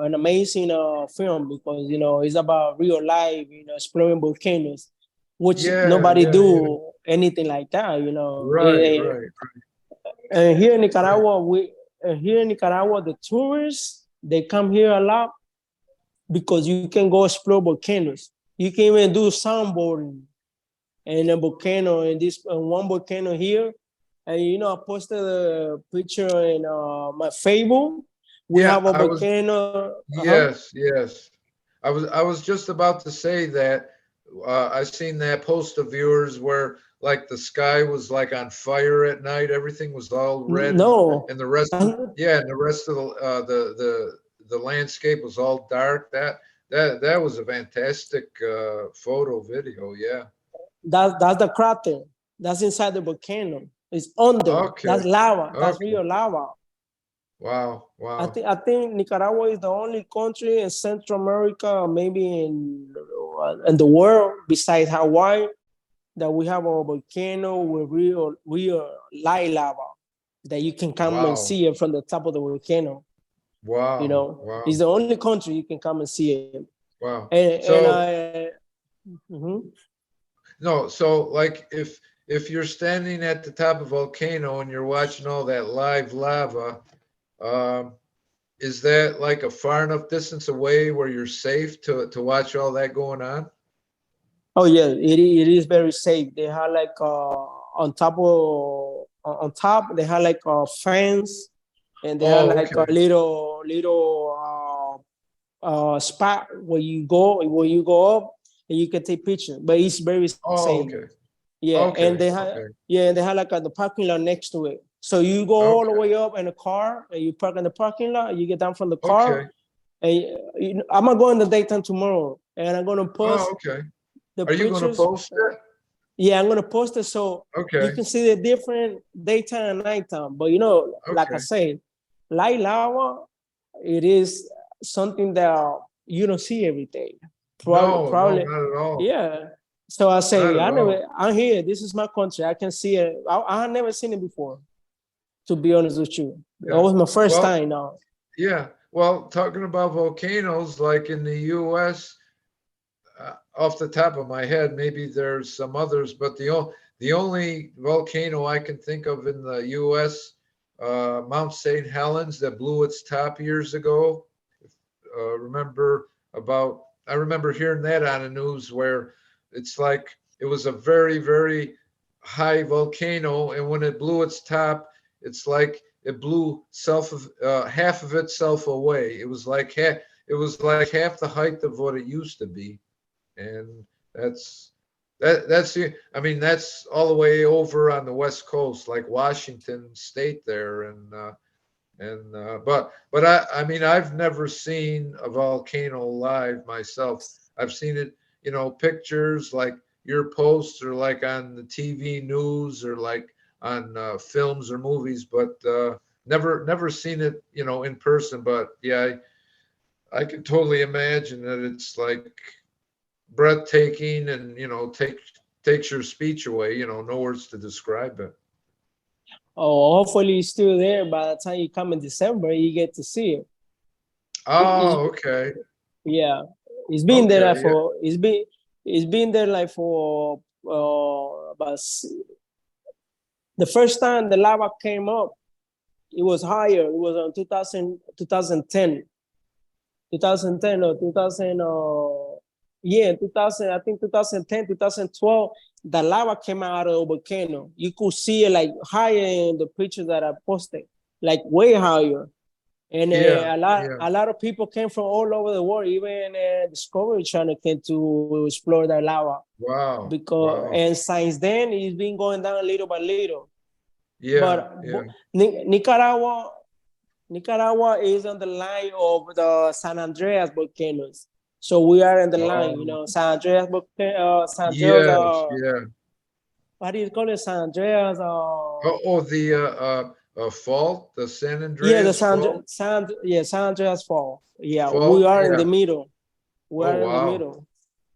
[SPEAKER 2] an amazing film because you know it's about real life, you know, exploring volcanoes, which
[SPEAKER 3] Yeah,
[SPEAKER 2] nobody
[SPEAKER 3] yeah, yeah.
[SPEAKER 2] do anything like that, you know.
[SPEAKER 3] Right, right.
[SPEAKER 2] And here in
[SPEAKER 3] Right.
[SPEAKER 2] Nicaragua, the tourists they come here a lot because you can go explore volcanoes. You can even do soundboarding in a volcano in this one volcano here. And you know, I posted a picture in my Facebook. We
[SPEAKER 3] Yeah,
[SPEAKER 2] have a
[SPEAKER 3] I was,
[SPEAKER 2] volcano.
[SPEAKER 3] yes, yes. I was just about to say that I seen that post of yours where like the sky was like on fire at night, everything was all red,
[SPEAKER 2] No,
[SPEAKER 3] and the rest of, yeah, and the rest of the landscape was all dark. That was a fantastic photo video. Yeah.
[SPEAKER 2] that's the crater. That's inside the volcano. It's under.
[SPEAKER 3] Okay.
[SPEAKER 2] That's lava. That's
[SPEAKER 3] Okay.
[SPEAKER 2] real lava.
[SPEAKER 3] Wow. Wow.
[SPEAKER 2] I think Nicaragua is the only country in Central America, maybe in the world, besides Hawaii, that we have a volcano with real light lava that you can come and
[SPEAKER 3] Wow.
[SPEAKER 2] see it from the top of the volcano. You
[SPEAKER 3] Wow.
[SPEAKER 2] know,
[SPEAKER 3] Wow.
[SPEAKER 2] it's the only country you can come and see it.
[SPEAKER 3] Wow.
[SPEAKER 2] And
[SPEAKER 3] So
[SPEAKER 2] I, mhm.
[SPEAKER 3] no, so like if you're standing at the top of a volcano and you're watching all that live lava, um, is that like a far enough distance away where you're safe to watch all that going on?
[SPEAKER 2] Oh yeah, it is very safe. They have like on top they have like a fence, and they have
[SPEAKER 3] Oh,
[SPEAKER 2] like a
[SPEAKER 3] okay.
[SPEAKER 2] little spot where you go up and you can take pictures. But it's very
[SPEAKER 3] Oh,
[SPEAKER 2] safe.
[SPEAKER 3] okay.
[SPEAKER 2] Yeah, and
[SPEAKER 3] Okay. Okay.
[SPEAKER 2] they have like the parking lot next to it. So you go all the
[SPEAKER 3] Okay.
[SPEAKER 2] way up in a car and you park in the parking lot. You get down from the car,
[SPEAKER 3] Okay.
[SPEAKER 2] and I'm gonna go in the daytime tomorrow, and I'm gonna
[SPEAKER 3] Oh,
[SPEAKER 2] post
[SPEAKER 3] okay.
[SPEAKER 2] the
[SPEAKER 3] Are you going to
[SPEAKER 2] pictures.
[SPEAKER 3] post it?
[SPEAKER 2] Yeah, I'm gonna post it so you
[SPEAKER 3] Okay.
[SPEAKER 2] can see the different daytime and nighttime. But you know, like I
[SPEAKER 3] Okay.
[SPEAKER 2] said, light lava, it is something that you don't see every day.
[SPEAKER 3] No, no,
[SPEAKER 2] Probably,
[SPEAKER 3] not at all.
[SPEAKER 2] yeah. So I
[SPEAKER 3] Not
[SPEAKER 2] say,
[SPEAKER 3] at all.
[SPEAKER 2] I'm here. This is my country. I can see it. I have never seen it before. To be honest with you, that
[SPEAKER 3] Yeah.
[SPEAKER 2] was my first
[SPEAKER 3] Well,
[SPEAKER 2] time now.
[SPEAKER 3] yeah. Well, talking about volcanoes, like in the U.S., off the top of my head, maybe there's some others, but the only volcano I can think of in the U.S., Mount St. Helens, that blew its top years ago. Remember about? I remember hearing that on the news where it's like it was a very, very high volcano, and when it blew its top, it's like it blew half of itself away. It was like half the height of what it used to be, and that's I mean that's all the way over on the west coast, like Washington State there, and but I mean I've never seen a volcano live myself. I've seen it, pictures like your posts or like on the TV news or like on films or movies, but never seen it, in person. But yeah, I can totally imagine that it's like breathtaking and takes your speech away. No words to describe it.
[SPEAKER 2] Oh, hopefully it's still there by the time you come in December. You get to see it. It's,
[SPEAKER 3] Oh, okay.
[SPEAKER 2] yeah, it's been there like
[SPEAKER 3] Okay. Yeah.
[SPEAKER 2] for it's been there like for about the first time the lava came up. It was higher. It was on 2010 or 2000 yeah, 2000, I think 2010, 2012, the lava came out of the volcano. You could see it like higher in the pictures that I posted, like way higher. And
[SPEAKER 3] Yeah. Yeah.
[SPEAKER 2] a lot of people came from all over the world. Even Discovery Channel came to explore the lava
[SPEAKER 3] Wow.
[SPEAKER 2] because,
[SPEAKER 3] Wow.
[SPEAKER 2] and since then it's been going down little by little.
[SPEAKER 3] Yeah.
[SPEAKER 2] But
[SPEAKER 3] Yeah.
[SPEAKER 2] Nicaragua, Nicaragua is on the line of the San Andreas volcanoes. So we are in the line,
[SPEAKER 3] Oh,
[SPEAKER 2] San Andreas volcano, San Andreas,
[SPEAKER 3] yes, yeah.
[SPEAKER 2] what do you call it? San Andreas,
[SPEAKER 3] Oh, the fault, the San
[SPEAKER 2] yeah, the
[SPEAKER 3] Andreas fault,
[SPEAKER 2] San Andreas Fall. Yeah, we
[SPEAKER 3] fault.
[SPEAKER 2] are in
[SPEAKER 3] Yeah.
[SPEAKER 2] the middle. We
[SPEAKER 3] Oh,
[SPEAKER 2] are in the
[SPEAKER 3] wow.
[SPEAKER 2] middle.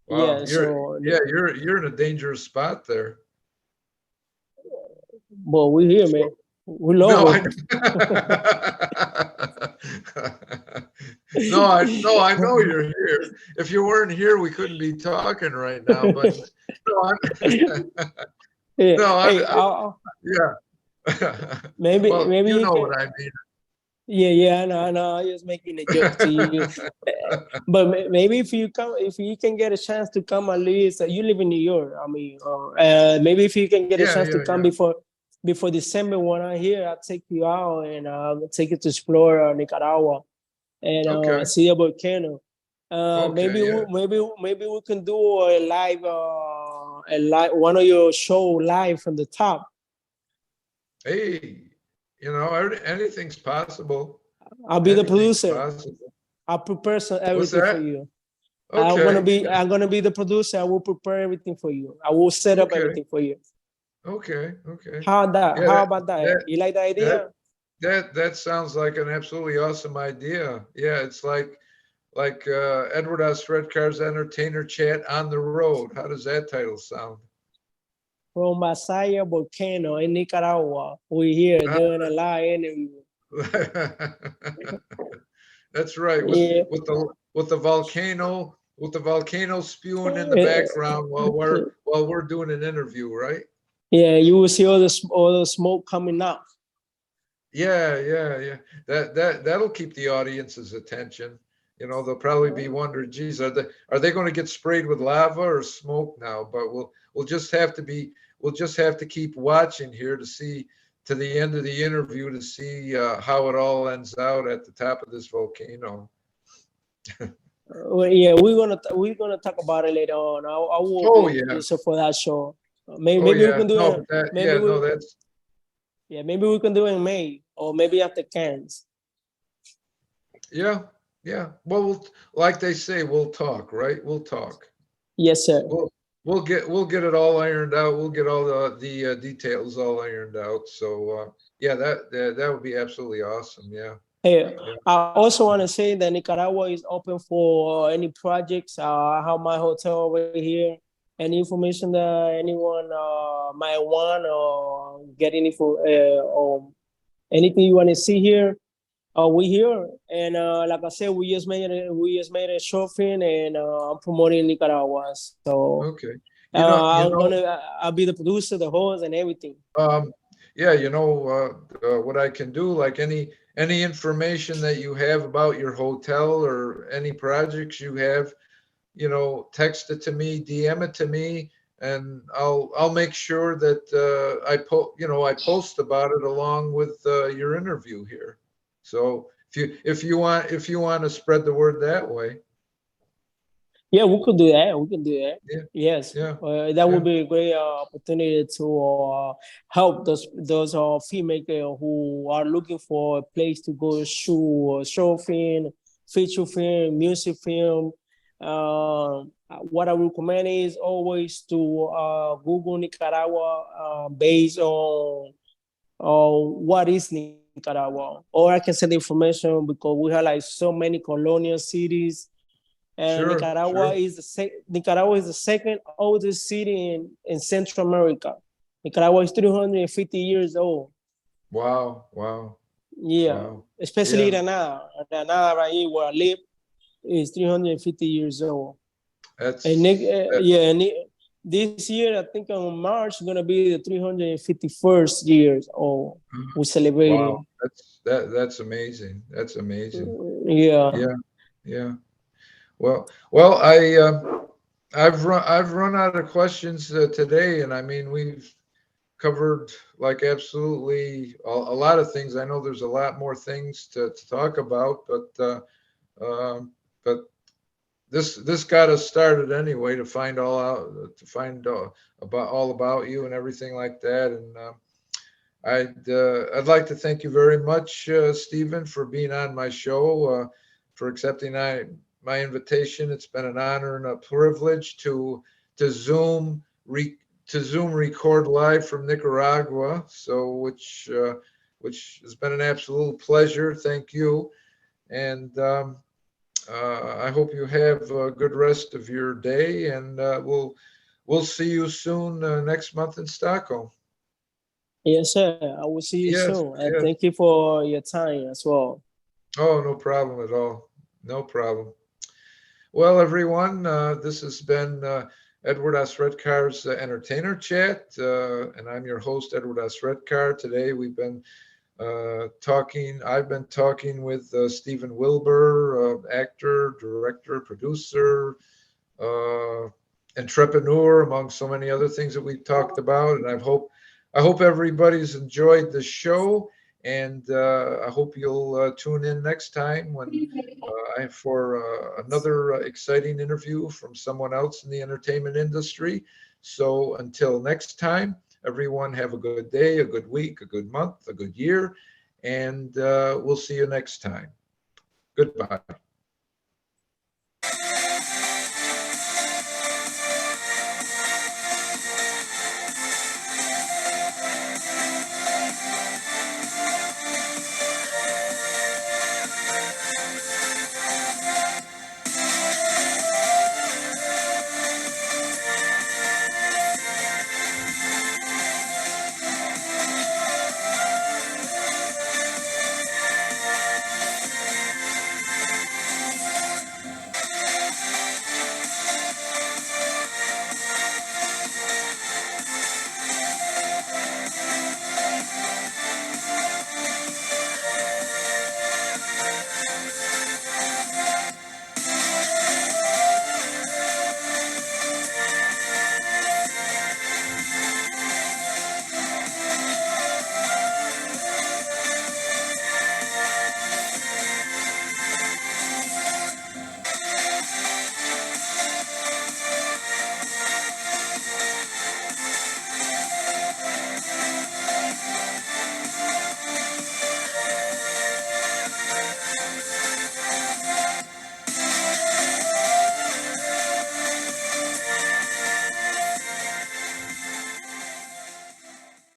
[SPEAKER 3] Wow.
[SPEAKER 2] Yeah, so,
[SPEAKER 3] You're in a dangerous spot there.
[SPEAKER 2] but we here,
[SPEAKER 3] So,
[SPEAKER 2] man. We love
[SPEAKER 3] no, I
[SPEAKER 2] it.
[SPEAKER 3] I know you're here. If you weren't here, we couldn't be talking right now. But no,
[SPEAKER 2] Yeah.
[SPEAKER 3] no,
[SPEAKER 2] Hey,
[SPEAKER 3] yeah. Well,
[SPEAKER 2] maybe
[SPEAKER 3] you
[SPEAKER 2] you
[SPEAKER 3] know
[SPEAKER 2] can.
[SPEAKER 3] what I mean.
[SPEAKER 2] Yeah, I know. I was making a joke to you. But maybe if you can get a chance to come at least, you live in New York. I mean, maybe if you can get a
[SPEAKER 3] Yeah,
[SPEAKER 2] chance to
[SPEAKER 3] yeah,
[SPEAKER 2] come
[SPEAKER 3] yeah.
[SPEAKER 2] before December when I'm here, I'll take you out and take you to explore Nicaragua and
[SPEAKER 3] Okay.
[SPEAKER 2] see a volcano.
[SPEAKER 3] Okay. Yeah.
[SPEAKER 2] Maybe we can do a live one of your show live from the top.
[SPEAKER 3] Hey, anything's possible.
[SPEAKER 2] I'll be the
[SPEAKER 3] Anything's
[SPEAKER 2] producer.
[SPEAKER 3] possible.
[SPEAKER 2] I'll prepare
[SPEAKER 3] What's
[SPEAKER 2] everything for
[SPEAKER 3] that?
[SPEAKER 2] you.
[SPEAKER 3] Okay.
[SPEAKER 2] I'm gonna be the producer. I will prepare everything for you. I will set up
[SPEAKER 3] Okay.
[SPEAKER 2] everything for you.
[SPEAKER 3] Okay. Okay.
[SPEAKER 2] How
[SPEAKER 3] Yeah.
[SPEAKER 2] about that?
[SPEAKER 3] That
[SPEAKER 2] You like the
[SPEAKER 3] that
[SPEAKER 2] idea?
[SPEAKER 3] that sounds like an absolutely awesome idea. Yeah, it's like Edward S. Redcar's Entertainer Chat on the Road. How does that title sound?
[SPEAKER 2] From Masaya Volcano in Nicaragua. We're here doing a live interview.
[SPEAKER 3] That's right.
[SPEAKER 2] Yeah.
[SPEAKER 3] With the volcano spewing in the background while we're doing an interview, right?
[SPEAKER 2] Yeah, you will see all the smoke coming up.
[SPEAKER 3] Yeah, yeah, yeah. That'll keep the audience's attention. They'll probably be wondering, geez, are they going to get sprayed with lava or smoke now? But we'll just have to keep watching here to see to the end of the interview to see how it all ends out at the top of this volcano.
[SPEAKER 2] Well, yeah, we're gonna talk about it later on. I will be
[SPEAKER 3] Oh
[SPEAKER 2] the
[SPEAKER 3] yeah,
[SPEAKER 2] producer for that show. Maybe
[SPEAKER 3] oh
[SPEAKER 2] maybe we
[SPEAKER 3] yeah.
[SPEAKER 2] can do
[SPEAKER 3] No,
[SPEAKER 2] it.
[SPEAKER 3] but that
[SPEAKER 2] Maybe
[SPEAKER 3] yeah,
[SPEAKER 2] we
[SPEAKER 3] no, that's
[SPEAKER 2] maybe we can do it in May or maybe after Cannes.
[SPEAKER 3] yeah, yeah. Well, like they say, we'll talk, right? We'll talk.
[SPEAKER 2] Yes, sir.
[SPEAKER 3] We'll get it all ironed out. We'll get all the details all ironed out. So yeah, that would be absolutely awesome. Yeah,
[SPEAKER 2] Hey,
[SPEAKER 3] yeah.
[SPEAKER 2] I also want to say that Nicaragua is open for any projects. I have my hotel over here. Any information that anyone might want or get any for or anything you want to see here, we here. And like I said, we just made a short film and I'm promoting Nicaragua. So
[SPEAKER 3] Okay. You know, you know,
[SPEAKER 2] I'll be the producer, the host, and everything.
[SPEAKER 3] um, yeah, what I can do, like any information that you have about your hotel or any projects you have, text it to me, DM it to me, and I'll make sure that I post about it along with your interview here. So if you want to spread the word that way,
[SPEAKER 2] Yeah, we could do that. We can do that.
[SPEAKER 3] yeah,
[SPEAKER 2] Yes,
[SPEAKER 3] yeah,
[SPEAKER 2] that
[SPEAKER 3] yeah,
[SPEAKER 2] would be a great opportunity to help those filmmakers who are looking for a place to go shoot short film, feature film, music film. What I recommend is always to Google Nicaragua based on what is Nicaragua, or I can send information because we have like so many colonial cities and
[SPEAKER 3] sure, sure.
[SPEAKER 2] Nicaragua is the second oldest city in Central America. Nicaragua is 350 years old.
[SPEAKER 3] Wow, wow,
[SPEAKER 2] Yeah,
[SPEAKER 3] wow.
[SPEAKER 2] especially
[SPEAKER 3] Yeah,
[SPEAKER 2] Granada. Granada, right here where I live, is 350 years old. And
[SPEAKER 3] that's that,
[SPEAKER 2] this year, I think on March, is gonna be the 351st years old. We're
[SPEAKER 3] wow.
[SPEAKER 2] celebrating.
[SPEAKER 3] That's amazing. That's amazing.
[SPEAKER 2] Yeah.
[SPEAKER 3] Yeah, yeah. Well, I've run out of questions today, and I mean we've covered like absolutely a lot of things. I know there's a lot more things to talk about, but this got us started anyway to find all out to find about all about you and everything like that. And I'd like to thank you very much, Stephen, for being on my show, for accepting my invitation. It's been an honor and a privilege to Zoom to Zoom record live from Nicaragua. So which has been an absolute pleasure. Thank you, and I hope you have a good rest of your day. And we'll see you soon next month in Stockholm.
[SPEAKER 2] Yes, sir. I will see you
[SPEAKER 3] Yes,
[SPEAKER 2] soon. And
[SPEAKER 3] yes.
[SPEAKER 2] thank you for your time as well.
[SPEAKER 3] Oh, no problem at all. No problem. Well, everyone, this has been Edward S. Redcar's Entertainer Chat, and I'm your host, Edward S. Redcar. Today we've been I've been talking with Stephen Wilbur, actor, director, producer, uh, entrepreneur, among so many other things that we've talked about. And I hope everybody's enjoyed the show, and I hope you'll tune in next time when for another exciting interview from someone else in the entertainment industry. So until next time, everyone have a good day, a good week, a good month, a good year, and we'll see you next time. Goodbye.